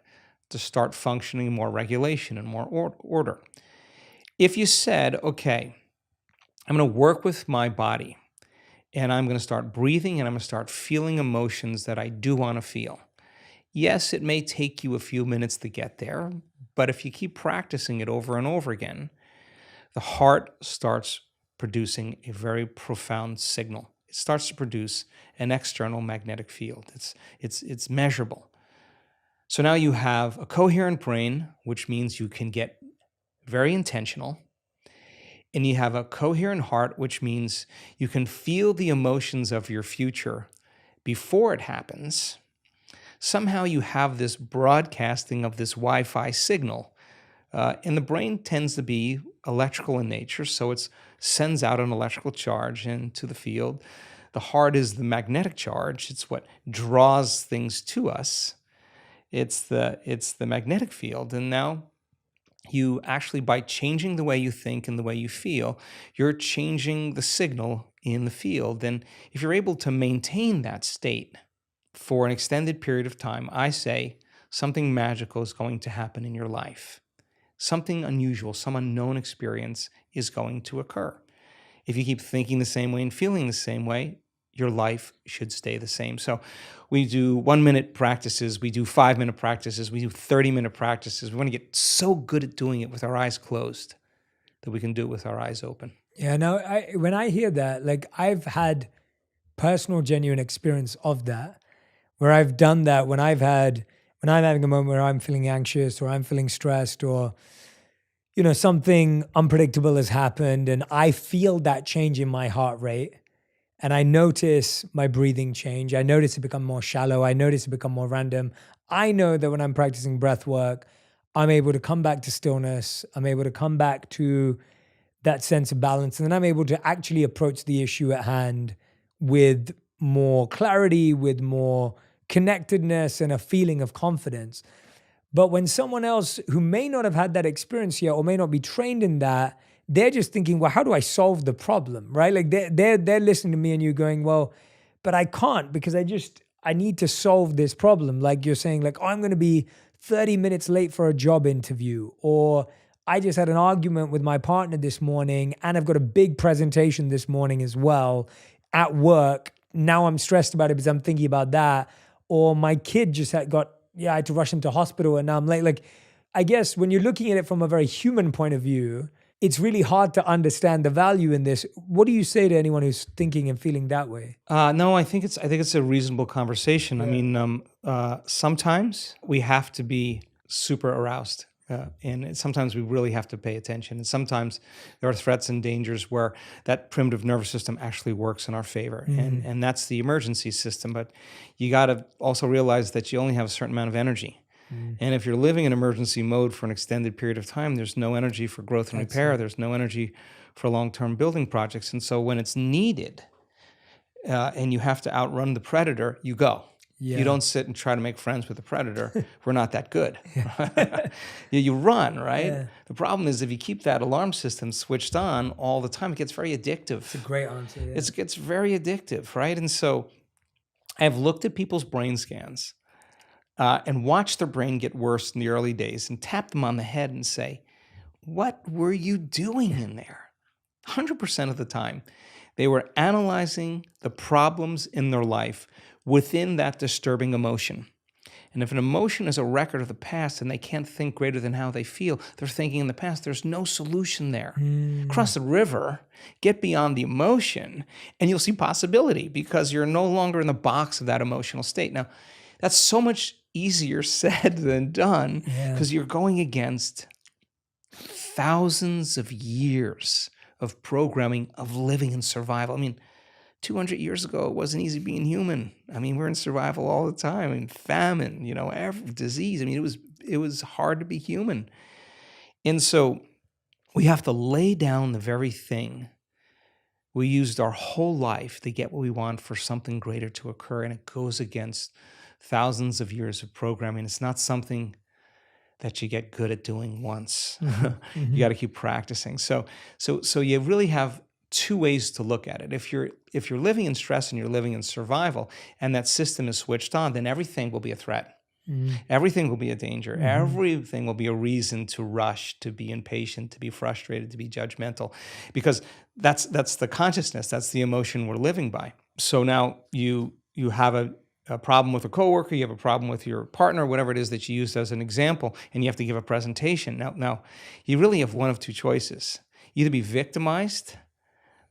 to start functioning in more regulation and more order. If you said, okay, I'm going to work with my body, and I'm going to start breathing, and I'm going to start feeling emotions that I do want to feel. Yes, it may take you a few minutes to get there, but if you keep practicing it over and over again, the heart starts producing a very profound signal. It starts to produce an external magnetic field. It's measurable. So now you have a coherent brain, which means you can get very intentional. And you have a coherent heart, which means you can feel the emotions of your future before it happens. Somehow you have this broadcasting of this Wi-Fi signal. And the brain tends to be electrical in nature, so it sends out an electrical charge into the field. The heart is the magnetic charge. It's what draws things to us. It's the magnetic field. And now you actually, by changing the way you think and the way you feel, you're changing the signal in the field. And if you're able to maintain that state for an extended period of time, I say something magical is going to happen in your life. Something unusual, some unknown experience is going to occur. If you keep thinking the same way and feeling the same way, your life should stay the same. So we do 1-minute practices, we do 5-minute practices, we do 30-minute practices. We want to get so good at doing it with our eyes closed that we can do it with our eyes open. Yeah, no, when I hear that, like I've had personal, genuine experience of that, where I've done that when I'm having a moment where I'm feeling anxious or I'm feeling stressed or, something unpredictable has happened and I feel that change in my heart rate and I notice my breathing change. I notice it become more shallow. I notice it become more random. I know that when I'm practicing breath work, I'm able to come back to stillness. I'm able to come back to that sense of balance. And then I'm able to actually approach the issue at hand with more clarity, with more connectedness and a feeling of confidence. But when someone else who may not have had that experience yet or may not be trained in that, they're just thinking, well, how do I solve the problem, right? Like they're listening to me and you going, well, but I can't because I need to solve this problem. Like you're saying, like, oh, I'm going to be 30 minutes late for a job interview, or I just had an argument with my partner this morning and I've got a big presentation this morning as well at work. Now I'm stressed about it because I'm thinking about that. Or my kid just I had to rush him to hospital and now I'm late. Like, I guess when you're looking at it from a very human point of view, it's really hard to understand the value in this. What do you say to anyone who's thinking and feeling that way? No, I think it's a reasonable conversation. I mean, sometimes we have to be super aroused, and sometimes we really have to pay attention. And sometimes there are threats and dangers where that primitive nervous system actually works in our favor, and that's the emergency system. But you got to also realize that you only have a certain amount of energy. And if you're living in emergency mode for an extended period of time, there's no energy for growth and repair. There's no energy for long-term building projects. And so when it's needed and you have to outrun the predator, you go. Yeah. You don't sit and try to make friends with the predator. We're not that good. You run, right? Yeah. The problem is if you keep that alarm system switched on all the time, it gets very addictive. It's a great answer. Yeah. It gets very addictive, right? And so I've looked at people's brain scans and watch their brain get worse in the early days and tap them on the head and say, what were you doing in there? 100% of the time, they were analyzing the problems in their life within that disturbing emotion. And if an emotion is a record of the past and they can't think greater than how they feel, they're thinking in the past, there's no solution there. Cross the river, get beyond the emotion, and you'll see possibility because you're no longer in the box of that emotional state. Now, that's so much easier said than done because you're going against thousands of years of programming of living in survival. I mean, 200 years ago, it wasn't easy being human. I mean, we're in survival all the time. I mean, famine, every disease. I mean, it was hard to be human. And so we have to lay down the very thing we used our whole life to get what we want for something greater to occur, and it goes against thousands of years of programming. It's not something that you get good at doing once. You got to keep practicing. So you really have two ways to look at it. If you're living in stress and you're living in survival, and that system is switched on, then everything will be a threat. Everything will be a danger. Everything will be a reason to rush, to be impatient, to be frustrated, to be judgmental, because that's the consciousness, that's the emotion we're living by. So now you have a problem with a coworker, you have a problem with your partner, whatever it is that you used as an example, and you have to give a presentation. Now you really have one of two choices: either be victimized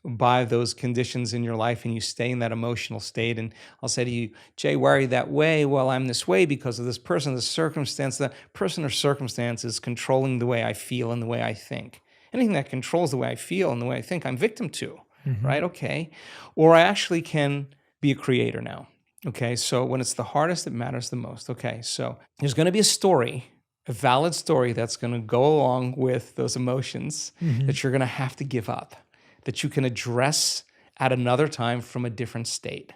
by those conditions in your life and you stay in that emotional state. And I'll say to you, Jay, why are you that way? Well, I'm this way because of this person, this circumstance. That person or circumstance is controlling the way I feel and the way I think. Anything that controls the way I feel and the way I think, I'm victim to, right? Okay. Or I actually can be a creator now. Okay. So when it's the hardest, it matters the most. Okay. So there's going to be a story, a valid story that's going to go along with those emotions that you're going to have to give up, that you can address at another time from a different state.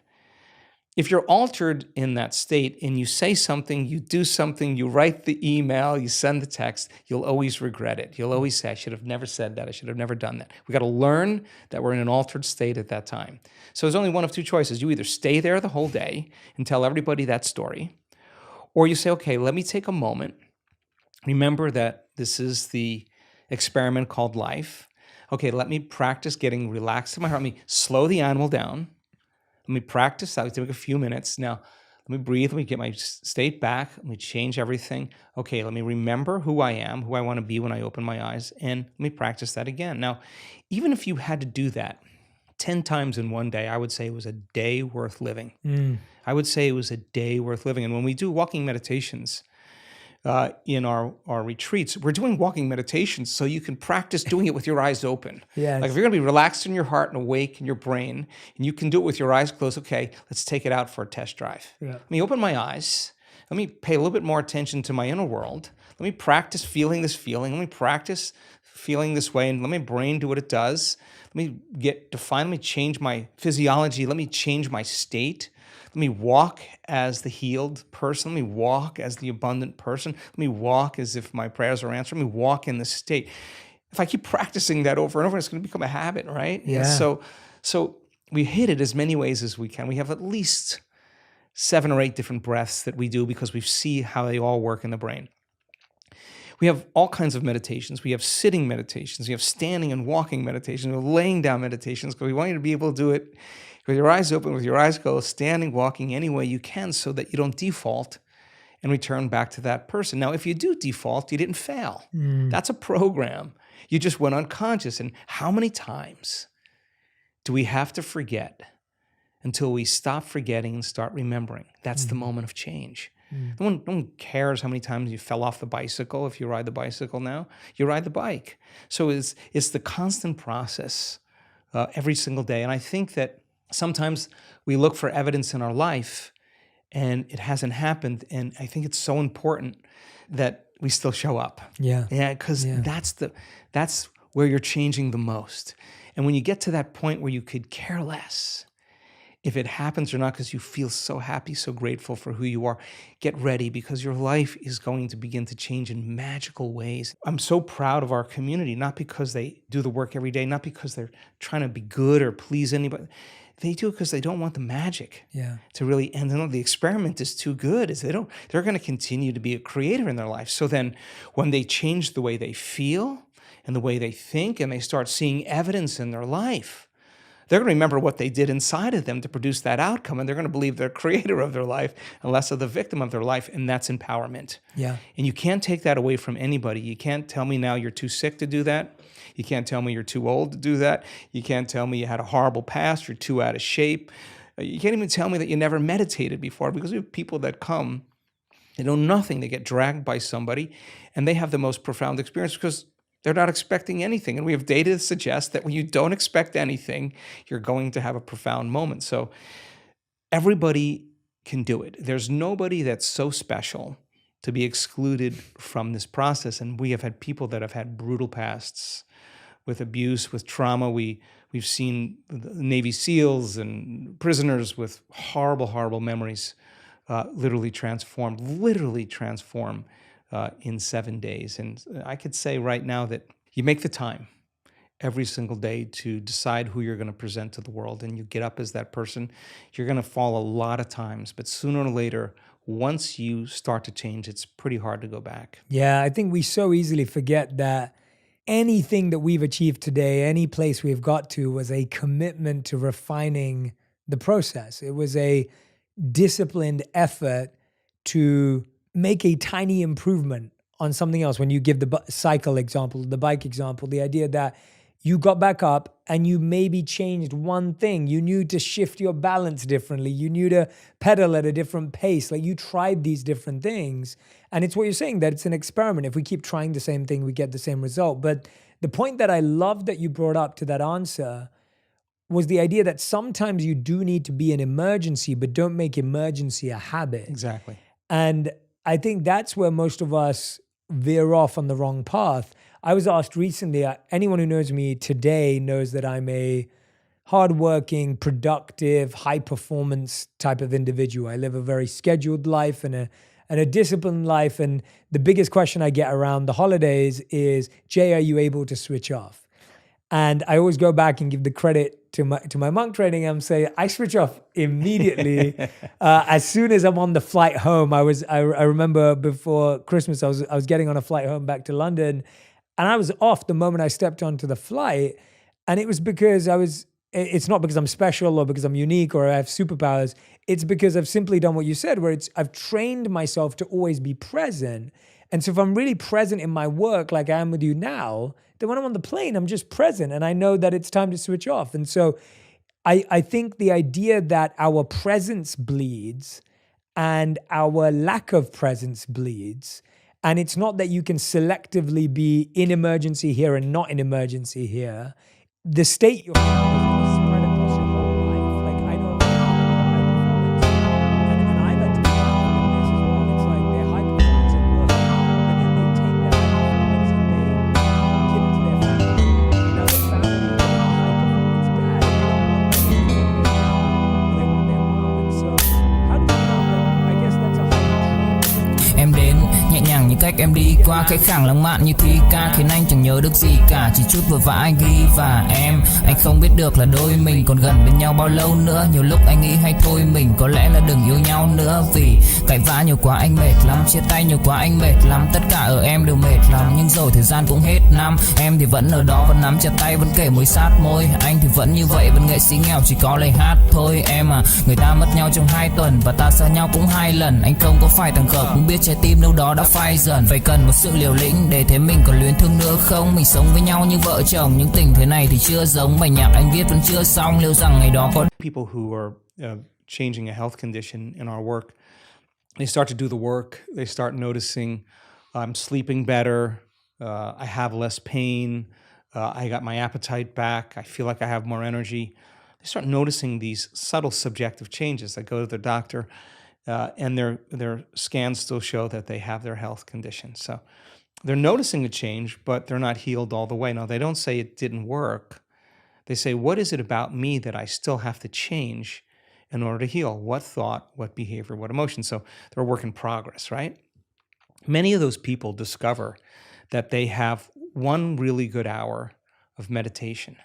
If you're altered in that state and you say something, you do something, you write the email, you send the text, you'll always regret it. You'll always say, I should have never said that. I should have never done that. We got to learn that we're in an altered state at that time. So there's only one of two choices. You either stay there the whole day and tell everybody that story, or you say, okay, let me take a moment. Remember that this is the experiment called life. Okay, let me practice getting relaxed in my heart. Let me slow the animal down. Let me practice that. Take a few minutes. Now, let me breathe. Let me get my state back. Let me change everything. Okay, let me remember who I am, who I want to be when I open my eyes, and let me practice that again. Now, even if you had to do that 10 times in one day, I would say it was a day worth living. I would say it was a day worth living. And when we do walking meditations, in our retreats, we're doing walking meditations so you can practice doing it with your eyes open. Yes. Like if you're going to be relaxed in your heart and awake in your brain, and you can do it with your eyes closed, okay, let's take it out for a test drive. Let me open my eyes. Let me pay a little bit more attention to my inner world. Let me practice feeling this feeling. Let me practice feeling this way, and let my brain do what it does. Let me get defined. Let me change my physiology. Let me change my state. Let me walk as the healed person. Let me walk as the abundant person. Let me walk as if my prayers are answered. Let me walk in this state. If I keep practicing that over and over, it's going to become a habit, right? Yeah. And so we hit it as many ways as we can. We have at least 7 or 8 different breaths that we do because we see how they all work in the brain. We have all kinds of meditations. We have sitting meditations. We have standing and walking meditations. We have laying down meditations because we want you to be able to do it with your eyes open, with your eyes closed, standing, walking any way you can so that you don't default and return back to that person. Now, if you do default, you didn't fail. That's a program. You just went unconscious. And how many times do we have to forget until we stop forgetting and start remembering? That's the moment of change. No one cares how many times you fell off the bicycle. If you ride the bicycle now, you ride the bike. So it's the constant process every single day. And I think that sometimes we look for evidence in our life and it hasn't happened. And I think it's so important that we still show up. Yeah. Yeah, because that's where you're changing the most. And when you get to that point where you could care less if it happens or not, because you feel so happy, so grateful for who you are, get ready, because your life is going to begin to change in magical ways. I'm so proud of our community, not because they do the work every day, not because they're trying to be good or please anybody. They do it because they don't want the magic to really end. The experiment is too good. They're going to continue to be a creator in their life. So then when they change the way they feel and the way they think, and they start seeing evidence in their life, they're going to remember what they did inside of them to produce that outcome, and they're going to believe they're creator of their life and less of the victim of their life, and that's empowerment. Yeah. And you can't take that away from anybody. You can't tell me now you're too sick to do that. You can't tell me you're too old to do that. You can't tell me you had a horrible past, you're too out of shape. You can't even tell me that you never meditated before, because we have people that come, they know nothing, they get dragged by somebody, and they have the most profound experience because they're not expecting anything. And we have data that suggests that when you don't expect anything, you're going to have a profound moment. So everybody can do it. There's nobody that's so special to be excluded from this process. And we have had people that have had brutal pasts with abuse, with trauma. We've seen Navy SEALs and prisoners with horrible, horrible memories literally transform in 7 days. And I could say right now that you make the time every single day to decide who you're going to present to the world, and you get up as that person. You're going to fall a lot of times, but sooner or later, once you start to change, it's pretty hard to go back. Yeah, I think we so easily forget that anything that we've achieved today, any place we've got to, was a commitment to refining the process. It was a disciplined effort to make a tiny improvement on something else. When you give the cycle example, the bike example, the idea that you got back up and you maybe changed one thing. You knew to shift your balance differently. You knew to pedal at a different pace. Like, you tried these different things. And it's what you're saying, that it's an experiment. If we keep trying the same thing, we get the same result. But the point that I love that you brought up to that answer was the idea that sometimes you do need to be an emergency, but don't make emergency a habit. Exactly. And I think that's where most of us veer off on the wrong path. I was asked recently, anyone who knows me today knows that I'm a hardworking, productive, high-performance type of individual. I live a very scheduled life and a disciplined life. And the biggest question I get around the holidays is, Jay, are you able to switch off? And I always go back and give the credit to my monk training. I'm saying I switch off immediately. As soon as I'm on the flight home, I remember before Christmas, I was getting on a flight home back to London, and I was off the moment I stepped onto the flight. And it was because it's not because I'm special or because I'm unique or I have superpowers. It's because I've simply done what you said, where I've trained myself to always be present. And so if I'm really present in my work, like I am with you now, then when I'm on the plane, I'm just present and I know that it's time to switch off. And so I think the idea that our presence bleeds and our lack of presence bleeds, and it's not that you can selectively be in emergency here and not in emergency here. The state you're in is going to spread across your whole life. Like, I know a lot of high performance, and I like to be confident in this as well. It's like they're high performance at work, but then they take that confidence and they give it to their family. Now their family is a high performance dad. They want their mom. And so how do you know that? I guess that's a hard training. Em đến nhẹ nhàng như cách em đi qua cái khảng lãng mạn như thi ca, khiến anh chẳng nhớ được gì cả, chỉ chút vừa vã anh ghi và anh không biết được là đôi mình còn gần bên nhau bao lâu nữa. Nhiều lúc anh nghĩ hay thôi mình có lẽ là đừng yêu nhau nữa, vì cãi vã nhiều quá anh mệt lắm, chia tay nhiều quá anh mệt lắm, tất cả ở em đều mệt lắm. Nhưng rồi thời gian cũng hết năm, em thì vẫn ở đó, vẫn nắm chặt tay, vẫn kể môi sát môi. Anh thì vẫn như vậy, vẫn nghệ sĩ nghèo chỉ có lời hát thôi. Em à, người ta mất nhau trong 2 tuần và ta xa nhau cũng 2 lần. Anh không có phải thằng khờ cũng biết trái tim đâu đó đã phai dần. cần. Phải cần một sự liều lĩnh để thấy mình còn luyến thương nữa không. Mình sống với nhau như vợ chồng, những tình thế này thì chưa giống. Bài nhạc anh viết vẫn chưa xong, liệu rằng ngày đó có. People who are changing a health condition in our work, they start to do the work. They start noticing I'm sleeping better. I have less pain. I got my appetite back. I feel like I have more energy. They start noticing these subtle subjective changes. They go to their doctor, and their scans still show that they have their health condition. So they're noticing a change, but they're not healed all the way. Now, they don't say it didn't work. They say, what is it about me that I still have to change in order to heal? What thought, what behavior, what emotion? So they're a work in progress, right? Many of those people discover that they have one really good hour of meditation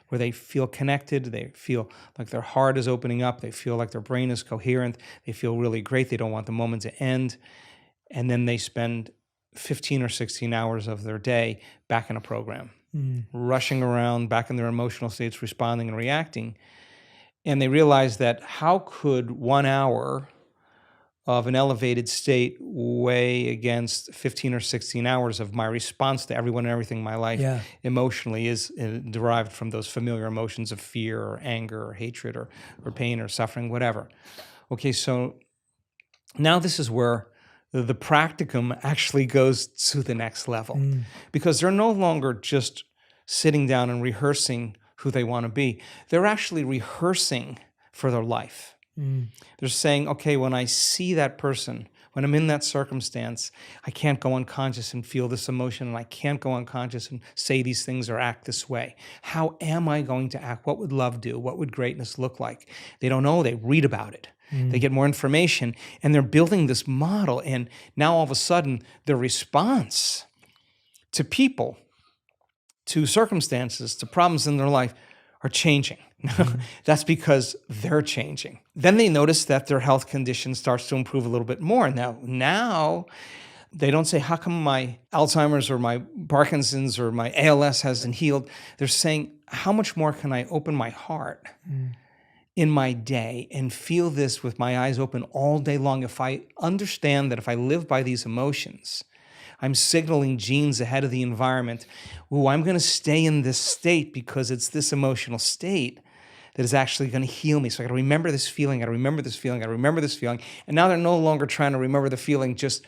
where they feel connected, they feel like their heart is opening up, they feel like their brain is coherent, they feel really great, they don't want the moment to end, and then they spend 15 or 16 hours of their day back in a program, rushing around, back in their emotional states, responding and reacting. And they realize that how could 1 hour of an elevated state weigh against 15 or 16 hours of my response to everyone and everything in my life emotionally is derived from those familiar emotions of fear or anger or hatred or pain or suffering, whatever. Okay, so now this is where the practicum actually goes to the next level because they're no longer just sitting down and rehearsing who they want to be. They're actually rehearsing for their life. They're saying, okay, when I see that person, when I'm in that circumstance, I can't go unconscious and feel this emotion, and I can't go unconscious and say these things or act this way. How am I going to act? What would love do? What would greatness look like? They don't know. They read about it. They get more information, and they're building this model, and now all of a sudden, their response to people, to circumstances, to problems in their life are changing. That's because they're changing. Then they notice that their health condition starts to improve a little bit more. Now they don't say, how come my Alzheimer's or my Parkinson's or my ALS hasn't healed? They're saying, how much more can I open my heart in my day and feel this with my eyes open all day long? If I understand that if I live by these emotions, I'm signaling genes ahead of the environment. Ooh, I'm going to stay in this state because it's this emotional state that is actually going to heal me. So I got to remember this feeling, I got to remember this feeling, I got to remember this feeling. And now they're no longer trying to remember the feeling just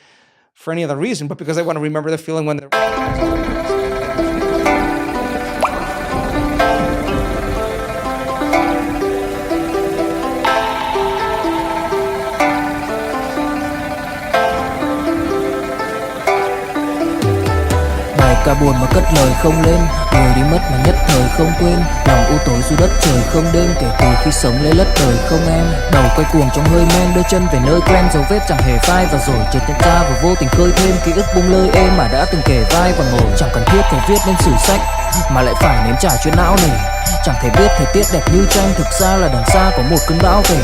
for any other reason, but because they want to remember the feeling when they're... Cả buồn mà cất lời không lên, người đi mất mà nhất thời không quên. Lòng u tối dù đất trời không đêm, kể từ khi sống lấy lất đời không em. Đầu quay cuồng trong hơi men, đưa chân về nơi quen, dấu vết chẳng hề phai. Và rồi chợt nhận ra và vô tình khơi thêm ký ức bung lơi êm mà đã từng kể vai và ngồi. Chẳng cần thiết phải viết lên sử sách mà lại phải nếm trải chuyện não nề. Chẳng thể biết thời tiết đẹp như tranh, thực ra là đằng xa có một cơn bão về.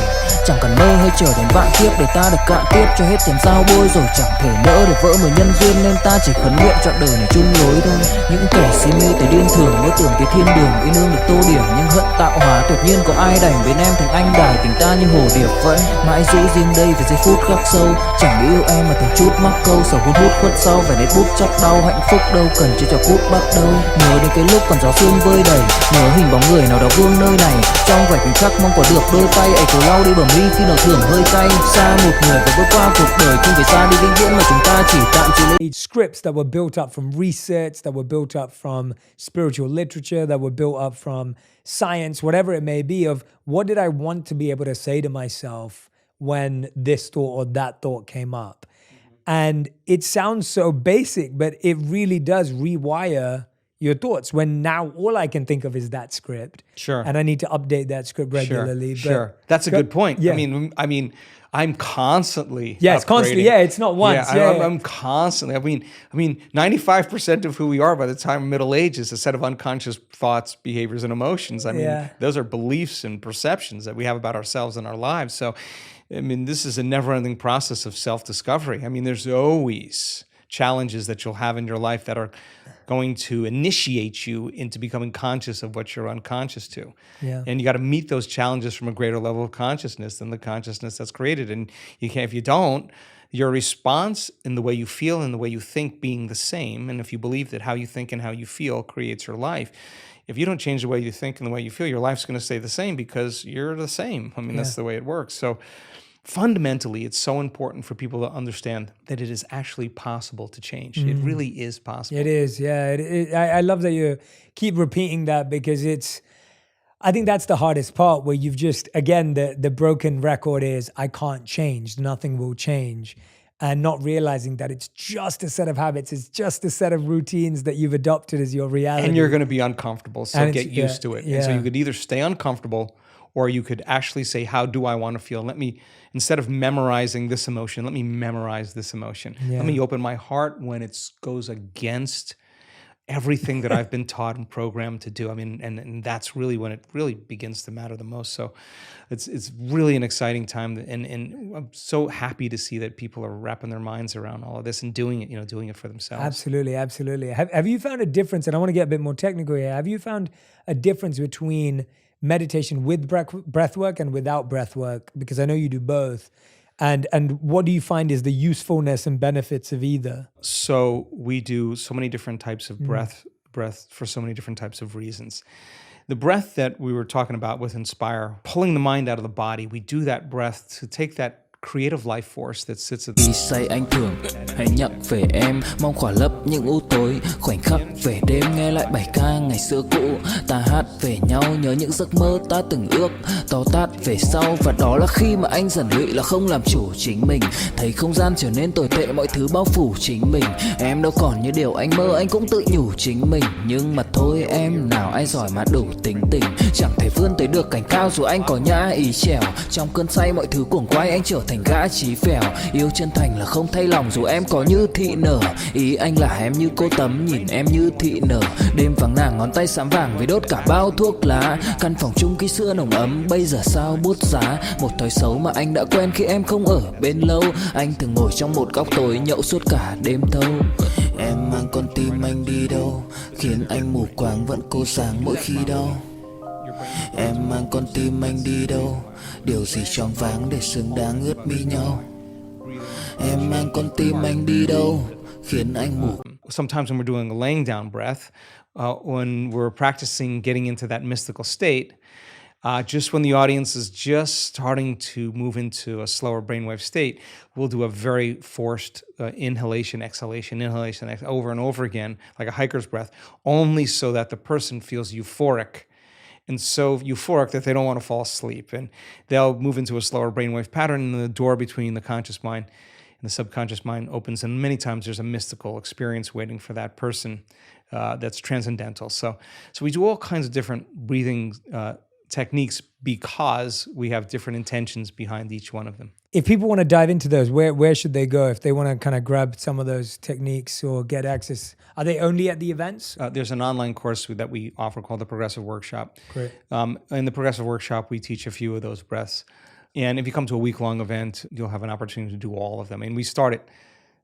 Chẳng cần mơ hay chờ đến vạn kiếp để ta được cạn tiếp cho hết tiền giao bôi. Rồi chẳng thể nỡ để vỡ mười nhân duyên, nên ta chỉ khấn nguyện trọn đời này chung lối thôi. Những kẻ si mê tới điên thường, mơ tưởng tới thiên đường yên ương được tô điểm, nhưng hận tạo hóa tuyệt nhiên có ai đành bên em thành anh đài. Tình ta như hồ điệp vẫn mãi giữ riêng đây về giây phút khắc sâu. Chẳng nghĩ yêu em mà từng chút mắc câu, sầu hun hút khuất sau vẻ nét bút chắc đau. Hạnh phúc đâu cần chỉ cho phút bắt đầu. Nhớ đến cái lúc còn gió sương vơi đầy, nhớ hình bóng người nào đó vương nơi này. Trong vài khoảnh khắc mong có được đôi tay ấy cố lau đi bầm ly khi nào thưởng hơi cay. Xa một người và bước qua cuộc đời không phải xa đi vĩnh viễn mà chúng ta chỉ tạm chịu lấy. Scripts that were built up from research, that were built up from spiritual literature, that were built up from science, whatever it may be, of what did I want to be able to say to myself when this thought or that thought came up. And it sounds so basic, but it really does rewire your thoughts when now all I can think of is that script. Sure. And I need to update that script regularly. Sure. That's a good point. Yeah. I mean, I'm constantly it's constantly. Yeah, it's not once. I'm constantly. I mean, 95% of who we are by the time middle age is a set of unconscious thoughts, behaviors, and emotions. I mean, those are beliefs and perceptions that we have about ourselves and our lives. So, I mean, this is a never-ending process of self-discovery. I mean, there's always challenges that you'll have in your life that are going to initiate you into becoming conscious of what you're unconscious to. Yeah. And you got to meet those challenges from a greater level of consciousness than the consciousness that's created. And you can't, if you don't, your response and the way you feel and the way you think being the same, and if you believe that how you think and how you feel creates your life, if you don't change the way you think and the way you feel, your life's going to stay the same because you're the same. I mean, that's the way it works. So fundamentally, it's so important for people to understand that it is actually possible to change. It really is possible. It is, yeah. I love that you keep repeating that, because I think that's the hardest part, where you've just, again, the broken record is, I can't change, nothing will change. And not realizing that it's just a set of habits, it's just a set of routines that you've adopted as your reality. And you're going to be uncomfortable, so get used to it. Yeah. And so you could either stay uncomfortable, or you could actually say, how do I want to feel? Instead of memorizing this emotion, let me memorize this emotion. Let me open my heart when it goes against everything that I've been taught and programmed to do. I mean, and that's really when it really begins to matter the most. So it's really an exciting time, and I'm so happy to see that people are wrapping their minds around all of this and doing it for themselves. Absolutely, absolutely. Have you found a difference, and I want to get a bit more technical here, have you found a difference between meditation with breath work and without breath work? Because I know you do both. And what do you find is the usefulness and benefits of either? So we do so many different types of breath for so many different types of reasons. The breath that we were talking about with Inspire, pulling the mind out of the body, we do that breath to take that creative life force that sits at Khi say anh thường hãy nhắc về em, mong khỏa lấp những u tối, khoảnh khắc về đêm nghe lại bài ca ngày xưa cũ, ta hát về nhau nhớ những giấc mơ ta từng ước, to tát về sau, và đó là khi mà anh dần lụy là không làm chủ chính mình, thấy không gian trở nên tồi tệ, mọi thứ bao phủ chính mình, em đâu còn như điều anh mơ, anh cũng tự nhủ chính mình, nhưng mà thôi em nào ai giỏi mà đủ tính tình, chẳng thể vươn tới được cảnh cao dù anh có nhã ý trèo, trong cơn say mọi thứ cuồng quay anh trở thành gã chí phèo, yêu chân thành là không thay lòng dù em có như thị nở, ý anh là em như cô tấm nhìn em như thị nở, đêm vắng nàng ngón tay xám vàng vì đốt cả bao thuốc lá, căn phòng chung ký xưa nồng ấm bây giờ sao bút giá, một thói xấu mà anh đã quen khi em không ở bên lâu, anh thường ngồi trong một góc tối nhậu suốt cả đêm thâu, em mang con tim anh đi đâu khiến anh mù quáng vẫn cố sáng mỗi khi đau. Em mang con tim anh đi đâu, điều gì choáng váng để xứng đáng ướt mi nhau. Em mang con tim anh đi đâu, khiến anh mù. Sometimes when we're doing a laying down breath, when we're practicing getting into that mystical state, just when the audience is just starting to move into a slower brainwave state, we'll do a very forced inhalation, exhalation, over and over again, like a hiker's breath, only so that the person feels euphoric. And so euphoric that they don't want to fall asleep. And they'll move into a slower brainwave pattern, and the door between the conscious mind and the subconscious mind opens. And many times there's a mystical experience waiting for that person that's transcendental. So we do all kinds of different breathing techniques because we have different intentions behind each one of them. If people want to dive into those, where should they go if they want to kind of grab some of those techniques or get access? Are they only at the events? There's an online course that we offer called the Progressive Workshop. Great. In the Progressive Workshop, we teach a few of those breaths. And if you come to a week-long event, you'll have an opportunity to do all of them. And we start at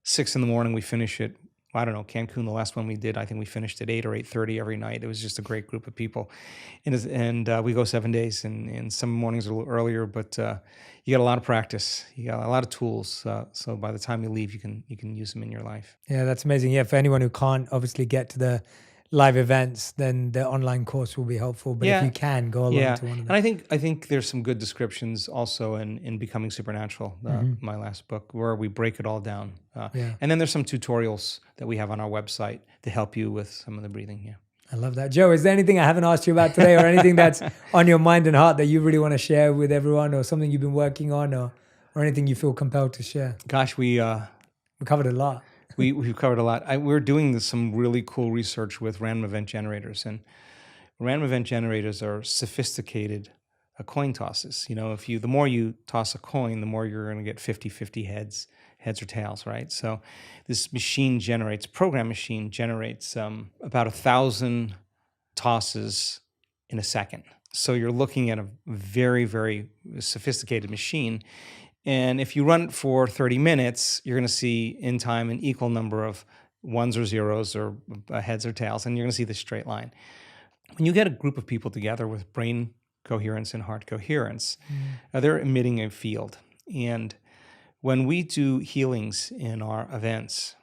6 a.m, we finish at, I don't know, Cancun, the last one we did, I think we finished at 8 or 8:30 every night. It was just a great group of people. And we go 7 days, and some mornings a little earlier, but you got a lot of practice. You got a lot of tools. So by the time you leave, you can use them in your life. Yeah, that's amazing. Yeah, for anyone who can't obviously get to the live events, then the online course will be helpful. But if you can, go along to one of them. And I think there's some good descriptions also in Becoming Supernatural, my last book, where we break it all down. And then there's some tutorials that we have on our website to help you with some of the breathing here. I love that. Joe, is there anything I haven't asked you about today, or anything that's on your mind and heart that you really want to share with everyone, or something you've been working on, or anything you feel compelled to share? Gosh, we covered a lot. We've covered a lot. We're doing some really cool research with random event generators, and random event generators are sophisticated coin tosses. You know, the more you toss a coin, the more you're going to get 50-50 heads or tails, right? So this program machine generates about 1,000 tosses in a second. So you're looking at a very, very sophisticated machine. And if you run it for 30 minutes, you're going to see in time an equal number of ones or zeros or heads or tails, and you're going to see the straight line. When you get a group of people together with brain coherence and heart coherence, they're emitting a field. And When we do healings in our events,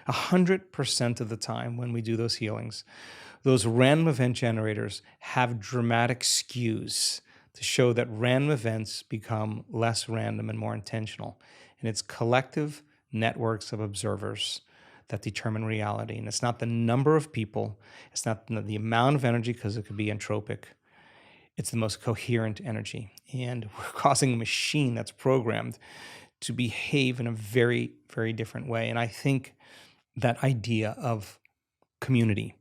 100% of the time when we do those healings, those random event generators have dramatic skews to show that random events become less random and more intentional. And it's collective networks of observers that determine reality. And it's not the number of people, it's not the amount of energy, because it could be entropic. It's the most coherent energy. And we're causing a machine that's programmed to behave in a very, very different way. And I think that idea of community,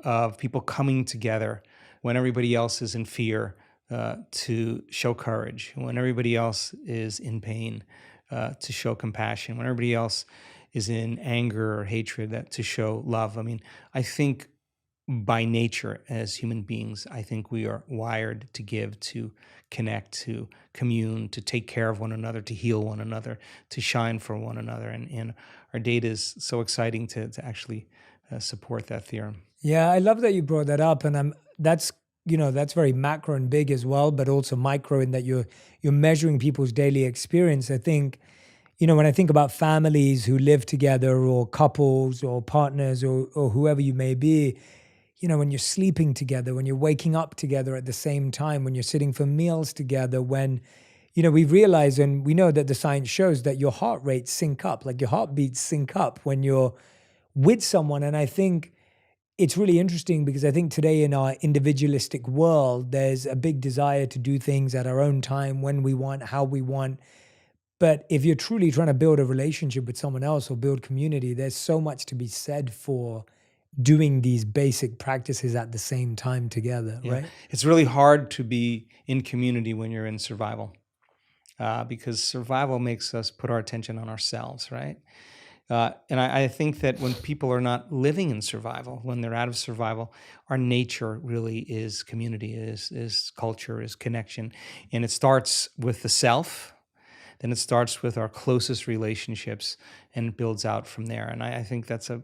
of people coming together when everybody else is in fear, to show courage, when everybody else is in pain, to show compassion, when everybody else is in anger or hatred, to show love. I mean, I think by nature as human beings, I think we are wired to give, to connect, to commune, to take care of one another, to heal one another, to shine for one another. And our data is so exciting to actually support that theorem. Yeah, I love that you brought that up, and that's very macro and big as well, but also micro in that you're measuring people's daily experience. I think, when I think about families who live together, or couples or partners or whoever you may be, when you're sleeping together, when you're waking up together at the same time, when you're sitting for meals together, when, we realize and we know that the science shows that your heart rates sync up, like your heartbeats sync up when you're with someone. And I think it's really interesting because I think today in our individualistic world, there's a big desire to do things at our own time, when we want, how we want. But if you're truly trying to build a relationship with someone else or build community, there's so much to be said for doing these basic practices at the same time together, right? It's really hard to be in community when you're in survival, because survival makes us put our attention on ourselves, right? And I think that when people are not living in survival, when they're out of survival, our nature really is community, is culture, is connection. And it starts with the self, then it starts with our closest relationships, and it builds out from there. And I think that's a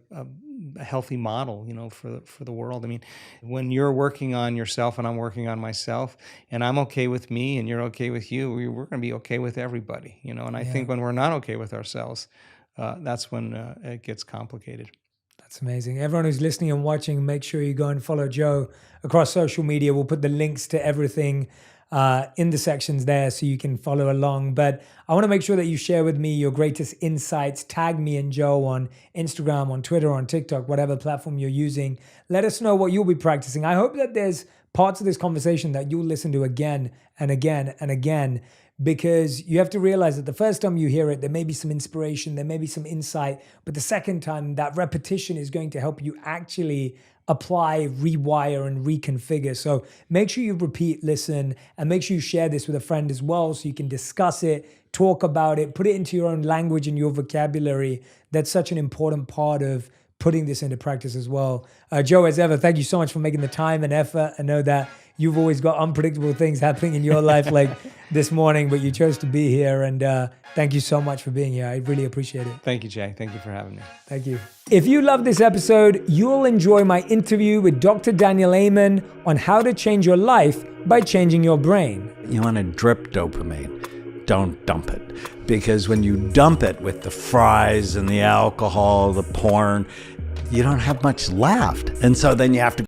healthy model, for the world. I mean, when you're working on yourself and I'm working on myself, and I'm okay with me and you're okay with you, we're going to be okay with everybody, And I think when we're not okay with ourselves, that's when it gets complicated. That's amazing. Everyone who's listening and watching, make sure you go and follow Joe across social media. We'll put the links to everything in the sections there so you can follow along. But I want to make sure that you share with me your greatest insights. Tag me and Joe on Instagram, on Twitter, on TikTok, whatever platform you're using. Let us know what you'll be practicing. I hope that there's parts of this conversation that you'll listen to again and again and again, because you have to realize that the first time you hear it, there may be some inspiration, there may be some insight, but the second time, that repetition is going to help you actually apply, rewire, and reconfigure. So make sure you repeat, listen, and make sure you share this with a friend as well so you can discuss it, talk about it, put it into your own language and your vocabulary. That's such an important part of putting this into practice as well. Joe, as ever, thank you so much for making the time and effort. I know that you've always got unpredictable things happening in your life like this morning, but you chose to be here. And thank you so much for being here. I really appreciate it. Thank you, Jay. Thank you for having me. Thank you. If you love this episode, you'll enjoy my interview with Dr. Daniel Amen on how to change your life by changing your brain. You want to drip dopamine. Don't dump it. Because when you dump it with the fries and the alcohol, the porn, you don't have much left. And so then you have to